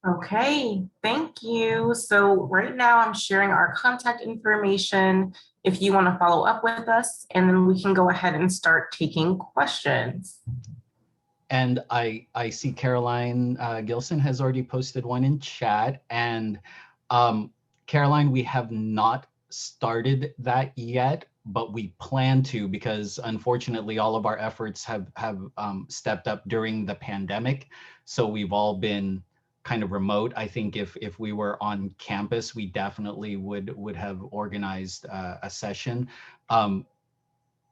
Okay, thank you. So right now I'm sharing our contact information if you want to follow up with us, and then we can go ahead and start taking questions. And I see Caroline Gilson has already posted one in chat. And Caroline, we have not started that yet, but we plan to, because unfortunately all of our efforts have stepped up during the pandemic. So we've all been kind of remote. I think if we were on campus, we definitely would have organized a session.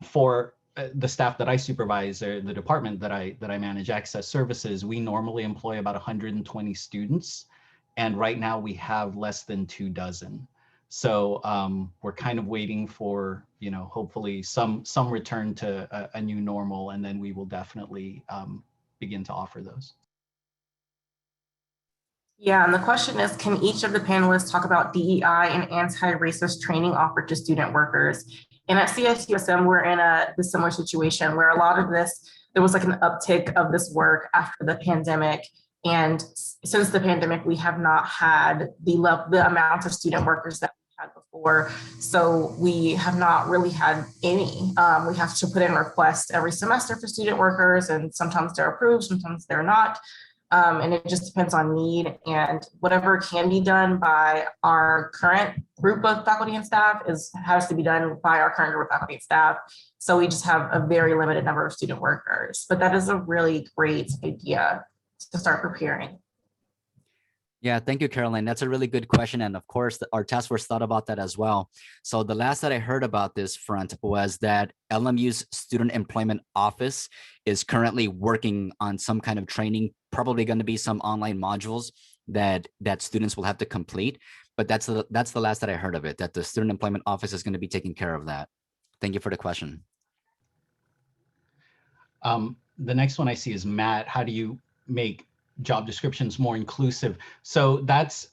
For the staff that I supervise, or the department that I manage, Access Services, we normally employ about 120 students, and right now we have less than 24. So we're kind of waiting for, you know, hopefully some return to a new normal, and then we will definitely begin to offer those. Yeah, and the question is, can each of the panelists talk about DEI and anti-racist training offered to student workers? And at CSUSM, we're in a similar situation where a lot of this, there was like an uptick of this work after the pandemic. And since the pandemic, we have not had the amount of student workers that we had before. So we have not really had any. We have to put in requests every semester for student workers, and sometimes they're approved, sometimes they're not. And it just depends on need, and whatever can be done by our current group of faculty and staff has to be done by our current group of faculty and staff. So we just have a very limited number of student workers, but that is a really great idea to start preparing. Yeah, thank you, Caroline. That's a really good question. And of course, our task force thought about that as well. So the last that I heard about this front was that LMU's Student Employment Office is currently working on some kind of training, probably going to be some online modules that students will have to complete. But that's the last that I heard of it, that the Student Employment Office is going to be taking care of that. Thank you for the question. The next one I see is Matt. How do you make job descriptions more inclusive? So that's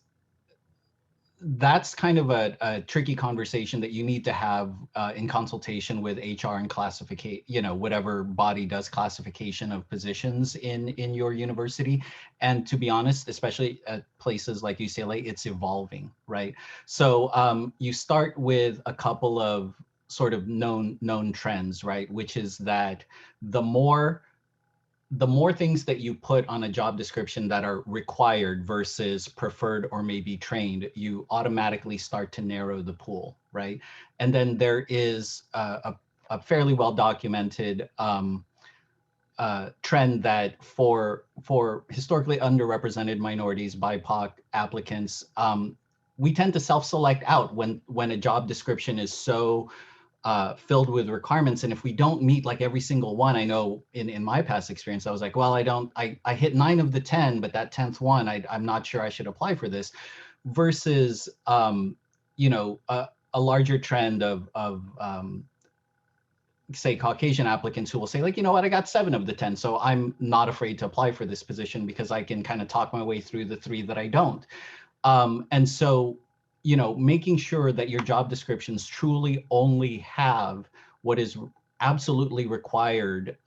kind of a tricky conversation that you need to have in consultation with HR and classification, whatever body does classification of positions in your university. And to be honest, especially at places like UCLA, it's evolving, right? So you start with a couple of sort of known trends, right? Which is that the more things that you put on a job description that are required versus preferred or maybe trained, you automatically start to narrow the pool, right? And then there is a fairly well documented trend that for historically underrepresented minorities, BIPOC applicants, we tend to self-select out when a job description is so filled with requirements. And if we don't meet like every single one, I know in my past experience, I was like, well, I hit 9 of the 10, but that 10th one, I'm not sure I should apply for this, versus, a larger trend of say Caucasian applicants who will say like, you know what, I got 7 of the 10. So I'm not afraid to apply for this position because I can kind of talk my way through the 3 that I don't. And so, making sure that your job descriptions truly only have what is absolutely required,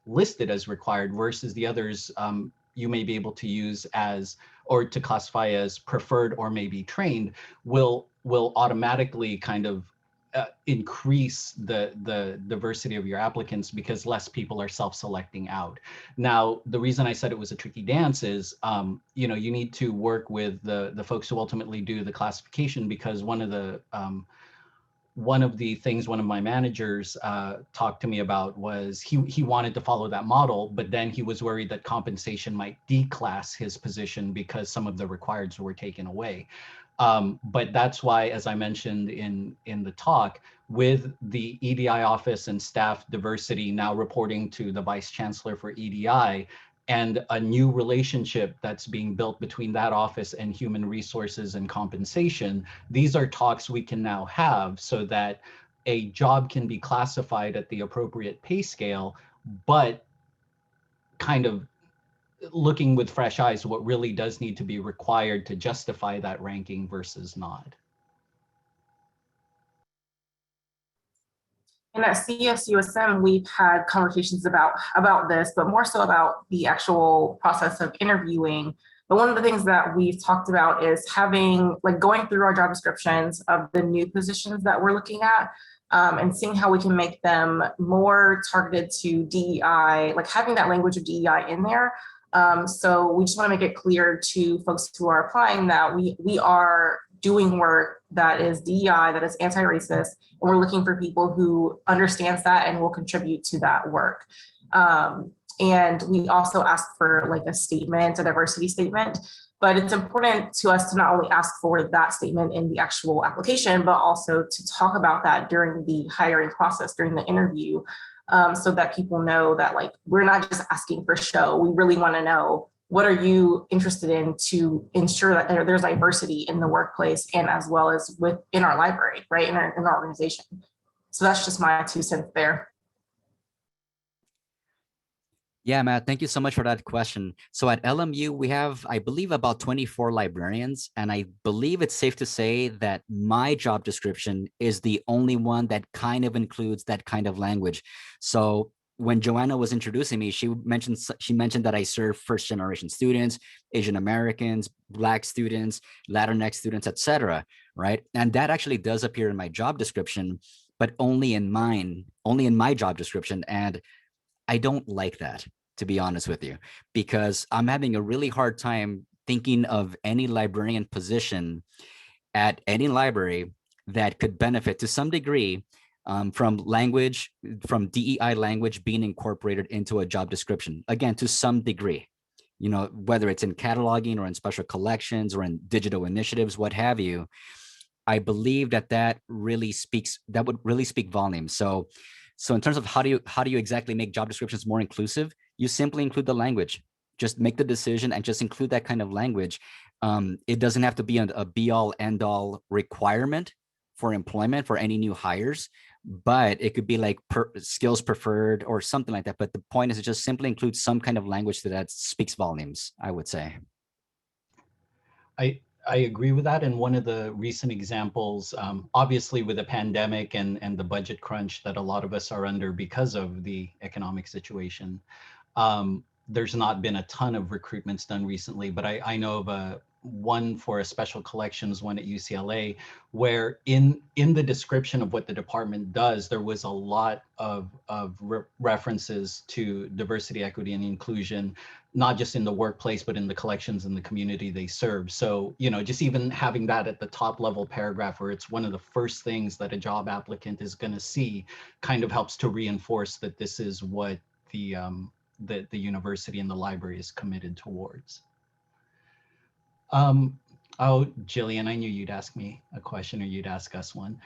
listed as required, versus the others you may be able to use as, or to classify as preferred or maybe trained, will automatically kind of increase the diversity of your applicants because less people are self-selecting out. Now, the reason I said it was a tricky dance is, you need to work with the folks who ultimately do the classification, because one of the things one of my managers talked to me about was he wanted to follow that model, but then he was worried that compensation might declass his position because some of the requirements were taken away. But that's why, as I mentioned in the talk, with the EDI office and staff diversity now reporting to the vice chancellor for EDI, and a new relationship that's being built between that office and human resources and compensation, these are talks we can now have so that a job can be classified at the appropriate pay scale, but kind of looking with fresh eyes what really does need to be required to justify that ranking versus not. And at CSUSM, we've had conversations about this, but more so about the actual process of interviewing. But one of the things that we've talked about is going through our job descriptions of the new positions that we're looking at, and seeing how we can make them more targeted to DEI, like having that language of DEI in there. So we just want to make it clear to folks who are applying that we are doing work that is DEI, that is anti-racist, and we're looking for people who understands that and will contribute to that work. And we also ask for like a statement, a diversity statement, but it's important to us to not only ask for that statement in the actual application, but also to talk about that during the hiring process, during the interview, so that people know that like we're not just asking for show. We really want to know, what are you interested in to ensure that there's diversity in the workplace and as well as within our library, right, in our organization. So that's just my 2 cents there. Yeah, Matt, thank you so much for that question. So at LMU, we have, I believe, about 24 librarians, and I believe it's safe to say that my job description is the only one that kind of includes that kind of language. So when Joanna was introducing me, she mentioned that I serve first generation students, Asian Americans, Black students, Latinx students, etc. Right? And that actually does appear in my job description, but only in my job description. And I don't like that. to be honest with you, because I'm having a really hard time thinking of any librarian position at any library that could benefit to some degree from language, from DEI language being incorporated into a job description. Again, to some degree, you know, whether it's in cataloging or in special collections or in digital initiatives, what have you. I believe that really speaks, that would really speak volumes. So in terms of how do you exactly make job descriptions more inclusive, you simply include the language. Just make the decision and just include that kind of language. It doesn't have to be a be all end all requirement for employment for any new hires, but it could be like skills preferred or something like that. But the point is to just simply include some kind of language that speaks volumes, I would say. I agree with that. And one of the recent examples, obviously with the pandemic and the budget crunch that a lot of us are under because of the economic situation, there's not been a ton of recruitments done recently, but I know of one for a special collections one at UCLA, where in the description of what the department does, there was a lot of references to diversity, equity, and inclusion, not just in the workplace, but in the collections and the community they serve. So, you know, just even having that at the top level paragraph where it's one of the first things that a job applicant is going to see kind of helps to reinforce that this is what the university and the library is committed towards. Oh, Jillian, I knew you'd ask me a question or you'd ask us one.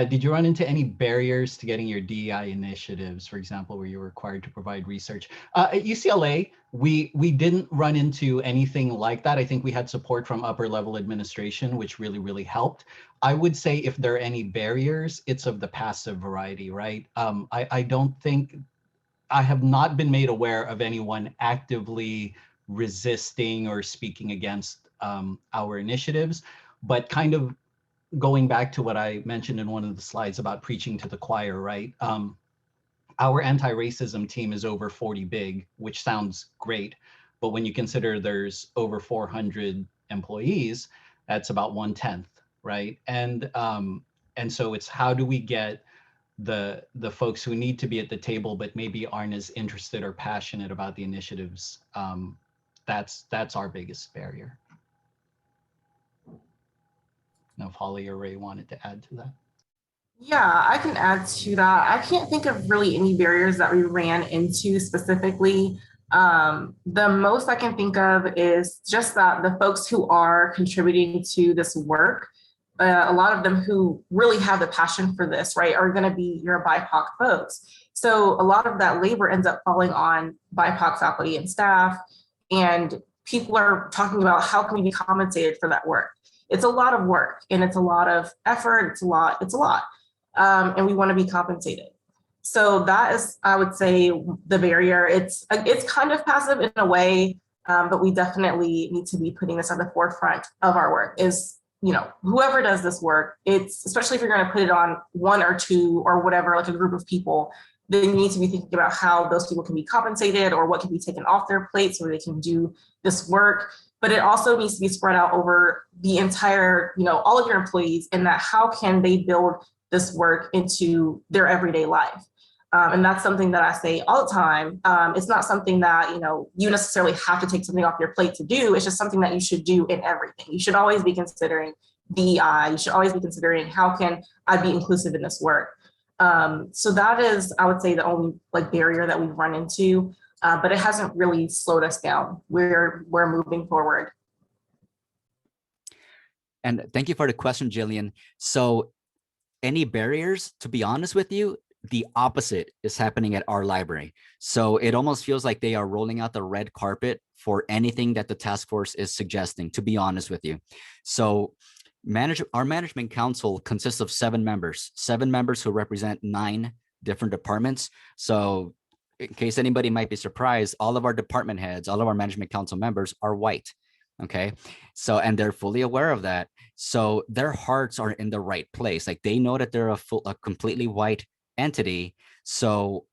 Did you run into any barriers to getting your DEI initiatives, for example, where you're required to provide research? At UCLA, we didn't run into anything like that. I think we had support from upper level administration, which really helped. I would say if there are any barriers, it's of the passive variety, right? I don't think, I have not been made aware of anyone actively resisting or speaking against our initiatives, but kind of going back to what I mentioned in one of the slides about preaching to the choir, right? Our anti-racism team is over 40 big, which sounds great, but when you consider there's over 400 employees, that's about 1/10, right? And so it's how do we get the folks who need to be at the table but maybe aren't as interested or passionate about the initiatives. That's our biggest barrier. Now, if Holly or Ray wanted to add to that. Yeah, I can add to that. I can't think of really any barriers that we ran into specifically. The most I can think of is just that the folks who are contributing to this work, a lot of them who really have the passion for this, right, are going to be your BIPOC folks. So a lot of that labor ends up falling on BIPOC faculty and staff, and people are talking about how can we be compensated for that work. It's a lot of work and it's a lot of effort. It's a lot. And we want to be compensated. So that is, I would say, the barrier. It's kind of passive in a way, but we definitely need to be putting this at the forefront of our work is, you know, whoever does this work, it's especially if you're going to put it on one or two or whatever, like a group of people, then you need to be thinking about how those people can be compensated or what can be taken off their plate so they can do this work. But it also needs to be spread out over the entire, you know, all of your employees, and that how can they build this work into their everyday life. And that's something that I say all the time. It's not something that, you know, you necessarily have to take something off your plate to do. It's just something that you should do in everything. You should always be considering DEI. You should always be considering how can I be inclusive in this work. So that is, I would say, the only like barrier that we've run into, but it hasn't really slowed us down. We're moving forward. And thank you for the question, Jillian. So any barriers, to be honest with you, the opposite is happening at our library. So it almost feels like they are rolling out the red carpet for anything that the task force is suggesting, to be honest with you. So our management council consists of 7 members who represent 9 different departments. So in case anybody might be surprised, all of our department heads, all of our management council members are white. Okay. So, and they're fully aware of that. So their hearts are in the right place. Like they know that they're a completely white entity. So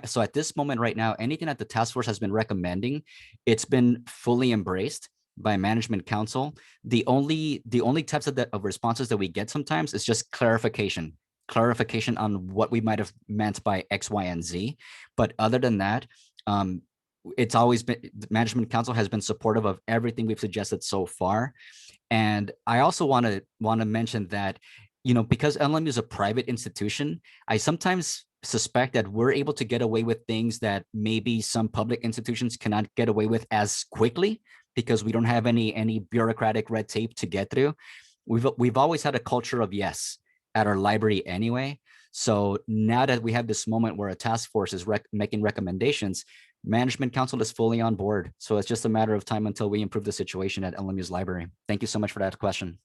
so at this moment right now, anything that the task force has been recommending, it's been fully embraced by management council. The only types of responses that we get sometimes is just clarification on what we might have meant by X, Y, and Z. But other than that, it's always been, the management council has been supportive of everything we've suggested so far. And I also want to mention that, because LMU is a private institution, I sometimes suspect that we're able to get away with things that maybe some public institutions cannot get away with as quickly, because we don't have any bureaucratic red tape to get through. We've always had a culture of yes at our library anyway. So now that we have this moment where a task force is making recommendations, management council is fully on board. So it's just a matter of time until we improve the situation at LMU's library. Thank you so much for that question.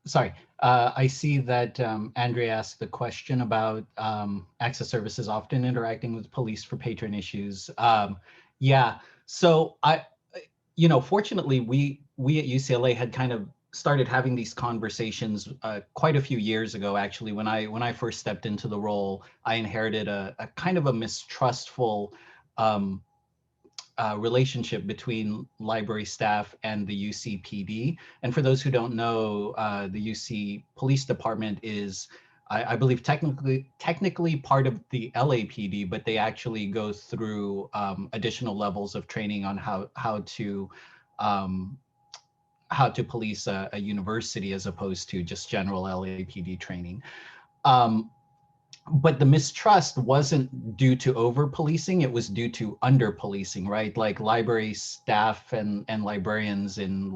Sorry, I see that Andrea asked the question about access services often interacting with police for patron issues. Yeah, so fortunately, we at UCLA had kind of started having these conversations quite a few years ago. Actually, when I first stepped into the role, I inherited a kind of a mistrustful relationship between library staff and the UCPD. And for those who don't know, the UC Police Department is, I believe, technically part of the LAPD, but they actually go through additional levels of training on how to police a university as opposed to just general LAPD training. But the mistrust wasn't due to over policing, it was due to under policing, right? Like library staff and librarians in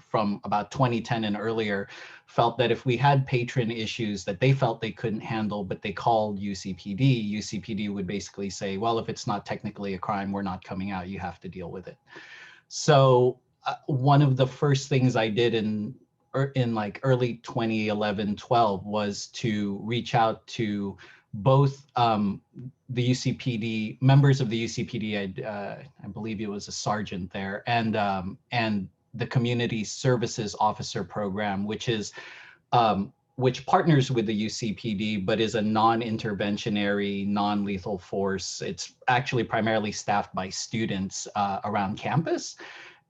from about 2010 and earlier felt that if we had patron issues that they felt they couldn't handle, but they called UCPD, UCPD would basically say, well, if it's not technically a crime, we're not coming out, you have to deal with it. So one of the first things I did in like early 2011, 12 was to reach out to both the UCPD, members of the UCPD, I believe it was a sergeant there, and the Community Services Officer Program, which is which partners with the UCPD, but is a non-interventionary, non-lethal force. It's actually primarily staffed by students around campus.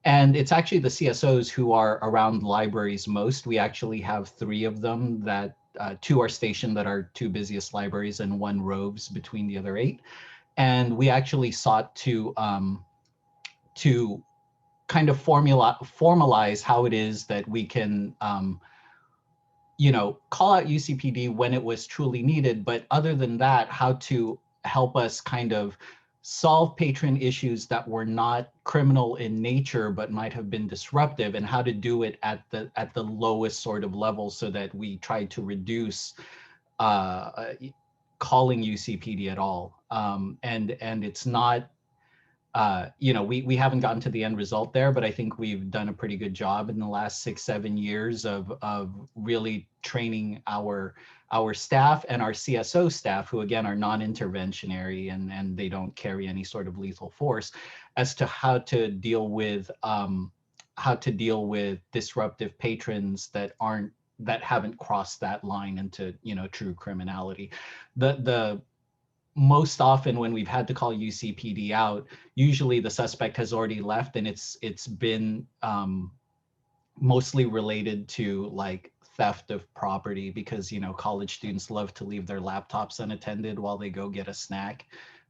And it's actually the CSOs who are around libraries most. We actually have 3 of them that 2 are stationed at our 2 busiest libraries and 1 roves between the other 8. And we actually sought to kind of formalize how it is that we can call out UCPD when it was truly needed. But other than that, how to help us kind of solve patron issues that were not criminal in nature but might have been disruptive, and how to do it at the lowest sort of level so that we tried to reduce calling UCPD at all. And it's not, we haven't gotten to the end result there, but I think we've done a pretty good job in the last 6-7 years of really training our staff and our CSO staff, who again are non-interventionary and they don't carry any sort of lethal force, as to how to deal with disruptive patrons that haven't crossed that line into true criminality. The most often when we've had to call UCPD out, usually the suspect has already left, and it's been mostly related to like theft of property, because college students love to leave their laptops unattended while they go get a snack,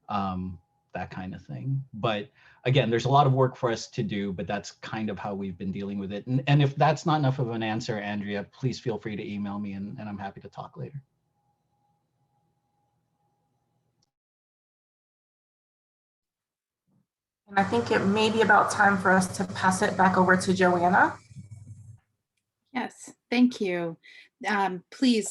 that kind of thing. But again, there's a lot of work for us to do, but that's kind of how we've been dealing with it. And if that's not enough of an answer, Andrea, please feel free to email me and I'm happy to talk later. And I think it may be about time for us to pass it back over to Joanna. Yes, thank you. Please,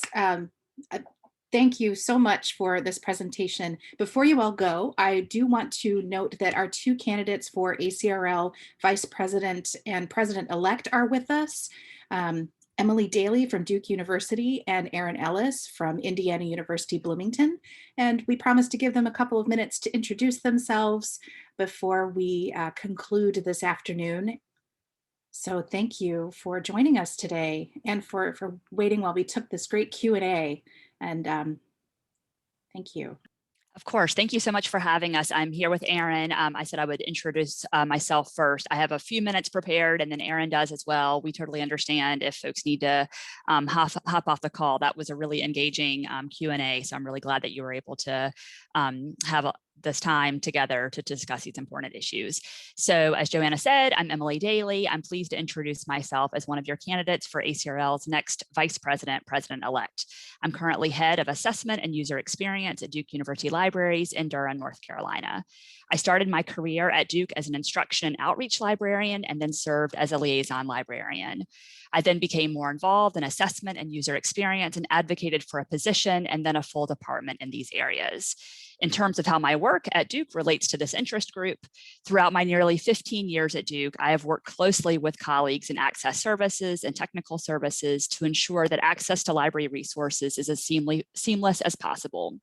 thank you so much for this presentation. Before you all go, I do want to note that our 2 candidates for ACRL Vice President and President-elect are with us. Emily Daly from Duke University and Aaron Ellis from Indiana University Bloomington. And we promise to give them a couple of minutes to introduce themselves before we conclude this afternoon. So thank you for joining us today and for waiting while we took this great Q&A. And thank you. Of course. Thank you so much for having us. I'm here with Aaron. I said I would introduce myself first. I have a few minutes prepared and then Aaron does as well. We totally understand if folks need to hop off the call. That was a really engaging Q&A. So I'm really glad that you were able to have this time together to discuss these important issues. So as Joanna said, I'm Emily Daly. I'm pleased to introduce myself as one of your candidates for ACRL's next Vice President, President-elect. I'm currently head of assessment and user experience at Duke University Libraries in Durham, North Carolina. I started my career at Duke as an instruction and outreach librarian and then served as a liaison librarian. I then became more involved in assessment and user experience and advocated for a position and then a full department in these areas. In terms of how my work at Duke relates to this interest group, throughout my nearly 15 years at Duke, I have worked closely with colleagues in access services and technical services to ensure that access to library resources is as seamless as possible.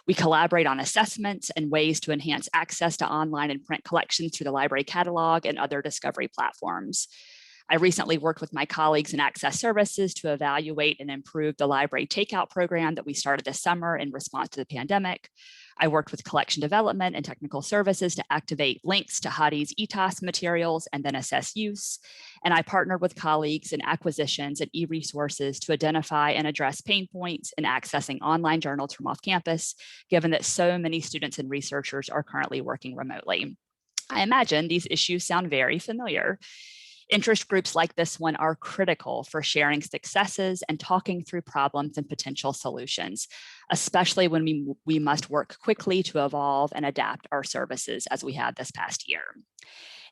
We collaborate on assessments and ways to enhance access to online and print collections through the library catalog and other discovery platforms. I recently worked with my colleagues in access services to evaluate and improve the library takeout program that we started this summer in response to the pandemic. I worked with collection development and technical services to activate links to Hadi's ETOS materials and then assess use. And I partnered with colleagues in acquisitions and e-resources to identify and address pain points in accessing online journals from off campus, given that so many students and researchers are currently working remotely. I imagine these issues sound very familiar. Interest groups like this one are critical for sharing successes and talking through problems and potential solutions, especially when we must work quickly to evolve and adapt our services as we have this past year.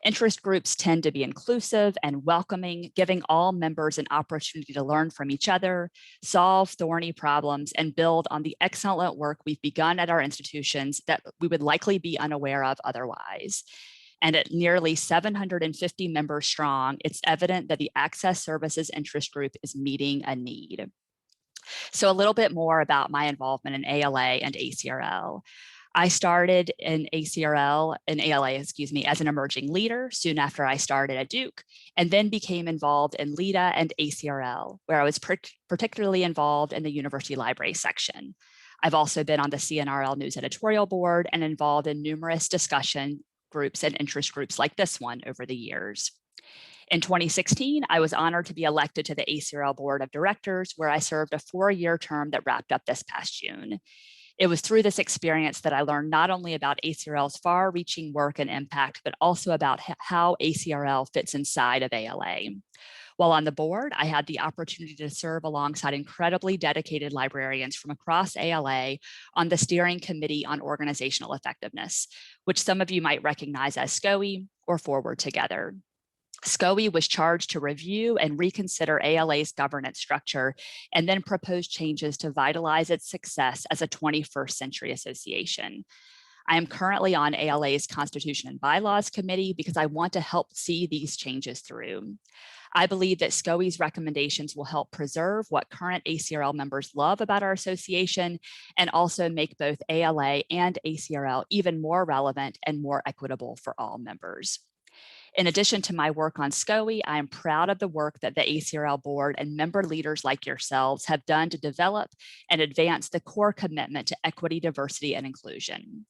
Interest groups tend to be inclusive and welcoming, giving all members an opportunity to learn from each other, solve thorny problems, and build on the excellent work we've begun at our institutions that we would likely be unaware of otherwise. And at nearly 750 members strong, it's evident that the Access Services Interest Group is meeting a need. So a little bit more about my involvement in ALA and ACRL. I started in ACRL and ALA, as an emerging leader soon after I started at Duke, and then became involved in LIDA and ACRL, where I was particularly involved in the University Library section. I've also been on the CNRL News editorial board and involved in numerous discussion groups and interest groups like this one over the years. In 2016, I was honored to be elected to the ACRL Board of Directors, where I served a 4-year term that wrapped up this past June. It was through this experience that I learned not only about ACRL's far-reaching work and impact, but also about how ACRL fits inside of ALA. While on the board, I had the opportunity to serve alongside incredibly dedicated librarians from across ALA on the steering committee on organizational effectiveness, which some of you might recognize as SCOE or Forward Together. SCOE was charged to review and reconsider ALA's governance structure and then propose changes to vitalize its success as a 21st century association. I am currently on ALA's Constitution and Bylaws Committee because I want to help see these changes through. I believe that SCOE's recommendations will help preserve what current ACRL members love about our association and also make both ALA and ACRL even more relevant and more equitable for all members. In addition to my work on SCOE, I am proud of the work that the ACRL board and member leaders like yourselves have done to develop and advance the core commitment to equity, diversity, and inclusion.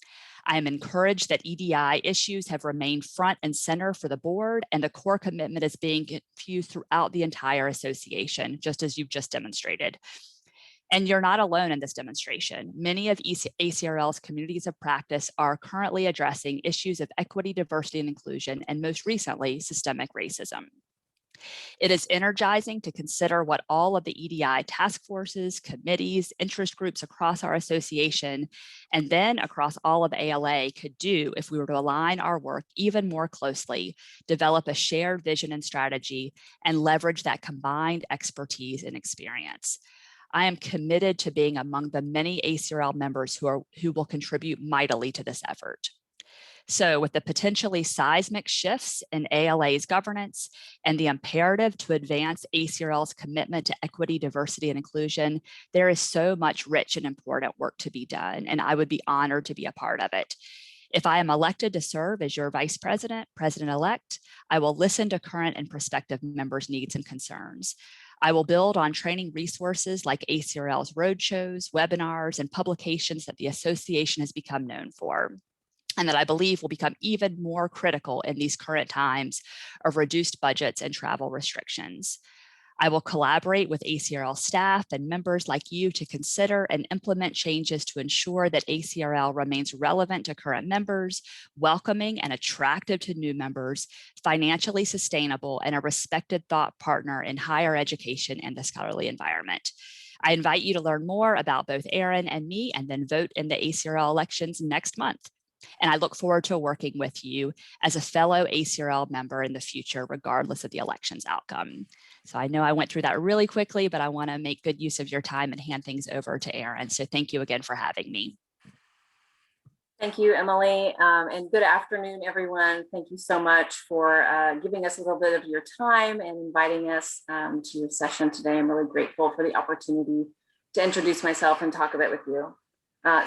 I am encouraged that EDI issues have remained front and center for the board, and the core commitment is being infused throughout the entire association, just as you've just demonstrated. And you're not alone in this demonstration. Many of ACRL's communities of practice are currently addressing issues of equity, diversity, and inclusion, and most recently, systemic racism. It is energizing to consider what all of the EDI task forces, committees, interest groups across our association, and then across all of ALA could do if we were to align our work even more closely, develop a shared vision and strategy, and leverage that combined expertise and experience. I am committed to being among the many ACRL members who will contribute mightily to this effort. So with the potentially seismic shifts in ALA's governance and the imperative to advance ACRL's commitment to equity, diversity, and inclusion, there is so much rich and important work to be done, and I would be honored to be a part of it. If I am elected to serve as your vice president, president-elect, I will listen to current and prospective members' needs and concerns. I will build on training resources like ACRL's roadshows, webinars, and publications that the association has become known for, and that I believe will become even more critical in these current times of reduced budgets and travel restrictions. I will collaborate with ACRL staff and members like you to consider and implement changes to ensure that ACRL remains relevant to current members, welcoming and attractive to new members, financially sustainable, and a respected thought partner in higher education and the scholarly environment. I invite you to learn more about both Aaron and me and then vote in the ACRL elections next month. And I look forward to working with you as a fellow ACRL member in the future, regardless of the election's outcome. So I know I went through that really quickly, but I want to make good use of your time and hand things over to Aaron. So thank you again for having me. Thank you, Emily, and good afternoon, everyone. Thank you so much for giving us a little bit of your time and inviting us to your session today. I'm really grateful for the opportunity to introduce myself and talk a bit with you.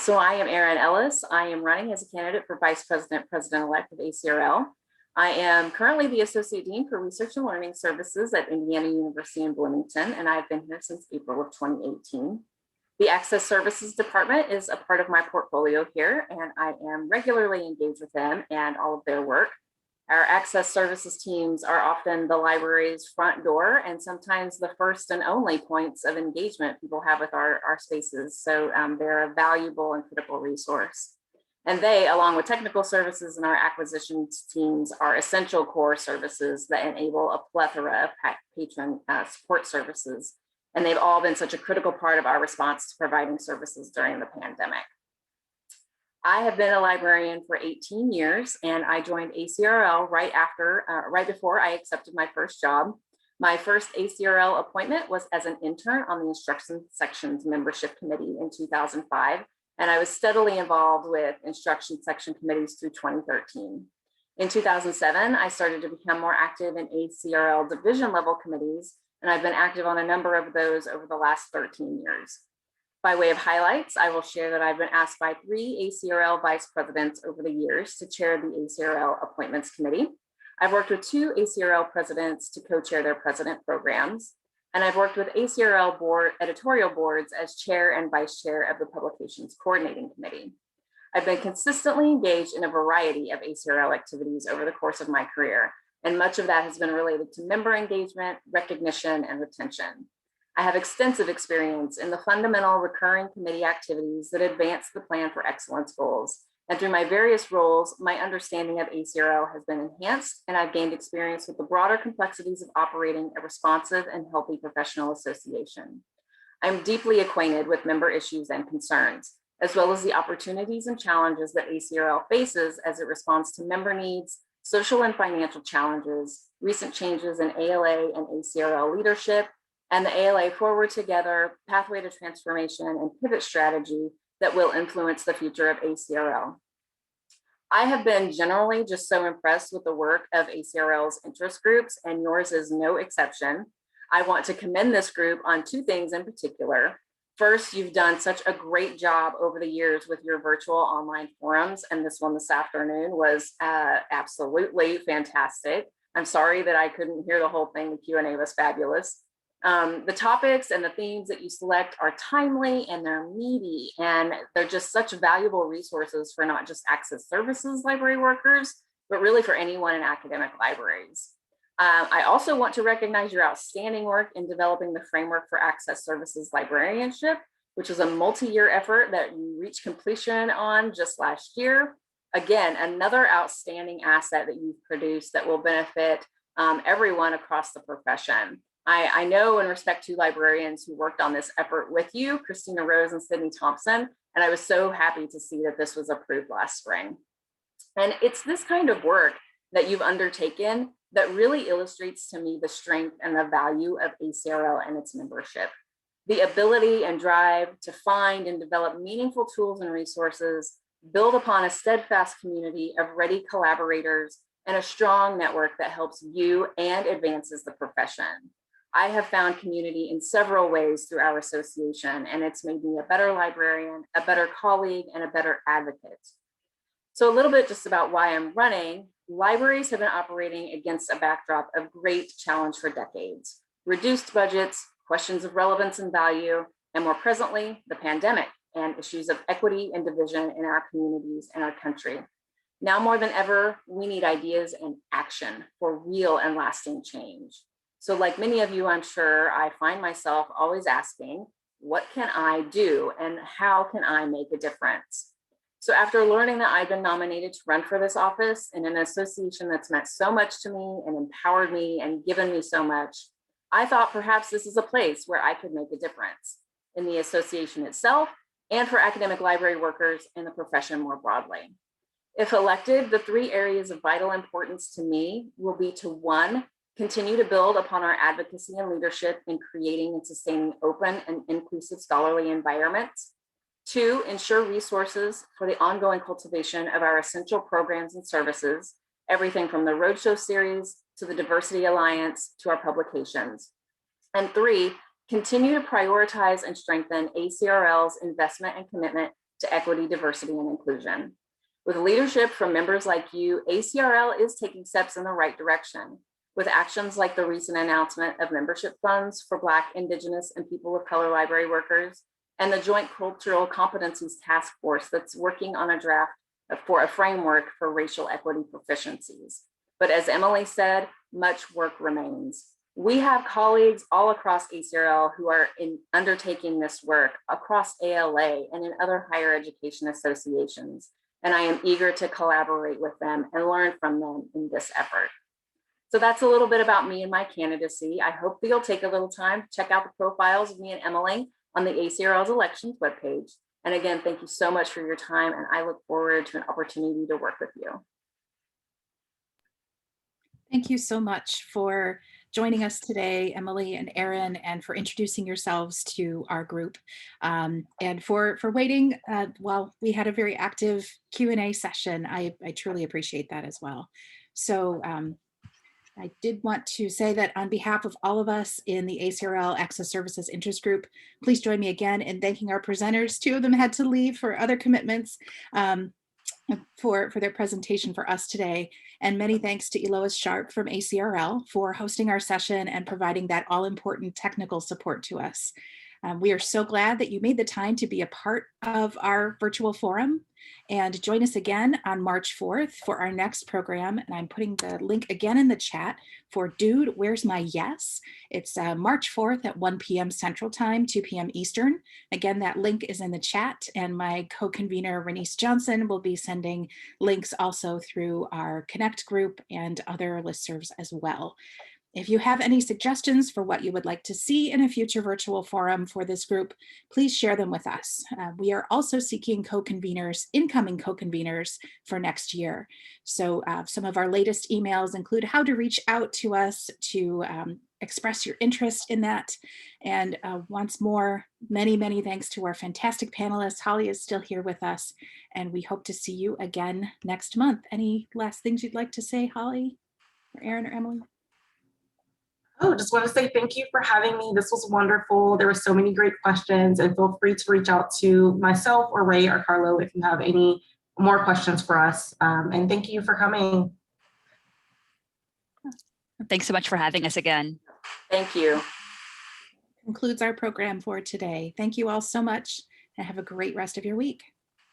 So I am Erin Ellis. I am running as a candidate for Vice President, President-elect of ACRL. I am currently the Associate Dean for Research and Learning Services at Indiana University in Bloomington, and I've been here since April of 2018. The Access Services Department is a part of my portfolio here, and I am regularly engaged with them and all of their work. Our Access Services teams are often the library's front door and sometimes the first and only points of engagement people have with our spaces. So they're a valuable and critical resource. And they, along with technical services and our acquisitions teams, are essential core services that enable a plethora of patron support services. And they've all been such a critical part of our response to providing services during the pandemic. I have been a librarian for 18 years, and I joined ACRL right before I accepted my first job. My first ACRL appointment was as an intern on the Instruction Section's membership committee in 2005, and I was steadily involved with Instruction Section committees through 2013. In 2007, I started to become more active in ACRL division level committees, and I've been active on a number of those over the last 13 years. By way of highlights, I will share that I've been asked by 3 ACRL vice presidents over the years to chair the ACRL Appointments Committee. I've worked with 2 ACRL presidents to co-chair their president programs, and I've worked with ACRL editorial boards as chair and vice chair of the Publications Coordinating Committee. I've been consistently engaged in a variety of ACRL activities over the course of my career, and much of that has been related to member engagement, recognition, and retention. I have extensive experience in the fundamental recurring committee activities that advance the plan for excellence goals. And through my various roles, my understanding of ACRL has been enhanced, and I've gained experience with the broader complexities of operating a responsive and healthy professional association. I'm deeply acquainted with member issues and concerns, as well as the opportunities and challenges that ACRL faces as it responds to member needs, social and financial challenges, recent changes in ALA and ACRL leadership, and the ALA Forward Together Pathway to Transformation and Pivot strategy that will influence the future of ACRL. I have been generally just so impressed with the work of ACRL's interest groups, and yours is no exception. I want to commend this group on 2 things in particular. First, you've done such a great job over the years with your virtual online forums, and this one this afternoon was absolutely fantastic. I'm sorry that I couldn't hear the whole thing. The Q&A was fabulous. The topics and the themes that you select are timely and they're meaty, and they're just such valuable resources for not just Access Services library workers, but really for anyone in academic libraries. I also want to recognize your outstanding work in developing the framework for Access Services librarianship, which is a multi-year effort that you reached completion on just last year. Again, another outstanding asset that you've produced that will benefit everyone across the profession. I know in respect to librarians who worked on this effort with you, Christina Rose and Sydney Thompson, and I was so happy to see that this was approved last spring. And it's this kind of work that you've undertaken that really illustrates to me the strength and the value of ACRL and its membership. The ability and drive to find and develop meaningful tools and resources, build upon a steadfast community of ready collaborators, and a strong network that helps you and advances the profession. I have found community in several ways through our association, and it's made me a better librarian, a better colleague, and a better advocate. So a little bit just about why I'm running. Libraries have been operating against a backdrop of great challenge for decades. reduced budgets, questions of relevance and value, and more presently, the pandemic and issues of equity and division in our communities and our country. Now more than ever, we need ideas and action for real and lasting change. So like many of you, I'm sure, I find myself always asking, what can I do and how can I make a difference? So after learning that I've been nominated to run for this office in an association that's meant so much to me and empowered me and given me so much, I thought perhaps this is a place where I could make a difference in the association itself and for academic library workers and the profession more broadly. If elected, the 3 areas of vital importance to me will be to 1, continue to build upon our advocacy and leadership in creating and sustaining open and inclusive scholarly environments. 2, ensure resources for the ongoing cultivation of our essential programs and services, everything from the Roadshow series to the Diversity Alliance to our publications. And 3, continue to prioritize and strengthen ACRL's investment and commitment to equity, diversity, and inclusion. With leadership from members like you, ACRL is taking steps in the right direction, with actions like the recent announcement of membership funds for Black, Indigenous, and people of color library workers, and the Joint Cultural Competencies Task Force that's working on a draft for a framework for racial equity proficiencies. But as Emily said, much work remains. We have colleagues all across ACRL who are undertaking this work across ALA and in other higher education associations, and I am eager to collaborate with them and learn from them in this effort. So that's a little bit about me and my candidacy. I hope that you'll take a little time to check out the profiles of me and Emily on the ACRL's elections webpage. And again, thank you so much for your time, and I look forward to an opportunity to work with you. Thank you so much for joining us today, Emily and Aaron, and for introducing yourselves to our group, and for waiting while we had a very active Q&A session. I truly appreciate that as well. So I did want to say that on behalf of all of us in the ACRL Access Services Interest Group, please join me again in thanking our presenters. 2 of them had to leave for other commitments for their presentation for us today. And many thanks to Elois Sharp from ACRL for hosting our session and providing that all-important technical support to us. We are so glad that you made the time to be a part of our virtual forum, and join us again on March 4th for our next program. And I'm putting the link again in the chat for Dude, Where's My Yes? It's March 4th at 1 p.m. Central Time, 2 p.m. Eastern. Again, that link is in the chat, and my co-convener, Renice Johnson, will be sending links also through our Connect group and other listservs as well. If you have any suggestions for what you would like to see in a future virtual forum for this group, please share them with us. We are also seeking co-conveners, incoming co-conveners for next year. So some of our latest emails include how to reach out to us to express your interest in that. And once more, many, many thanks to our fantastic panelists. Holly is still here with us, and we hope to see you again next month. Any last things you'd like to say, Holly, or Aaron, or Emily? Oh, just want to say thank you for having me. This was wonderful. There were so many great questions, and feel free to reach out to myself or Ray or Carlo if you have any more questions for us. And thank you for coming. Thanks so much for having us again. Thank you. Concludes our program for today. Thank you all so much, and have a great rest of your week.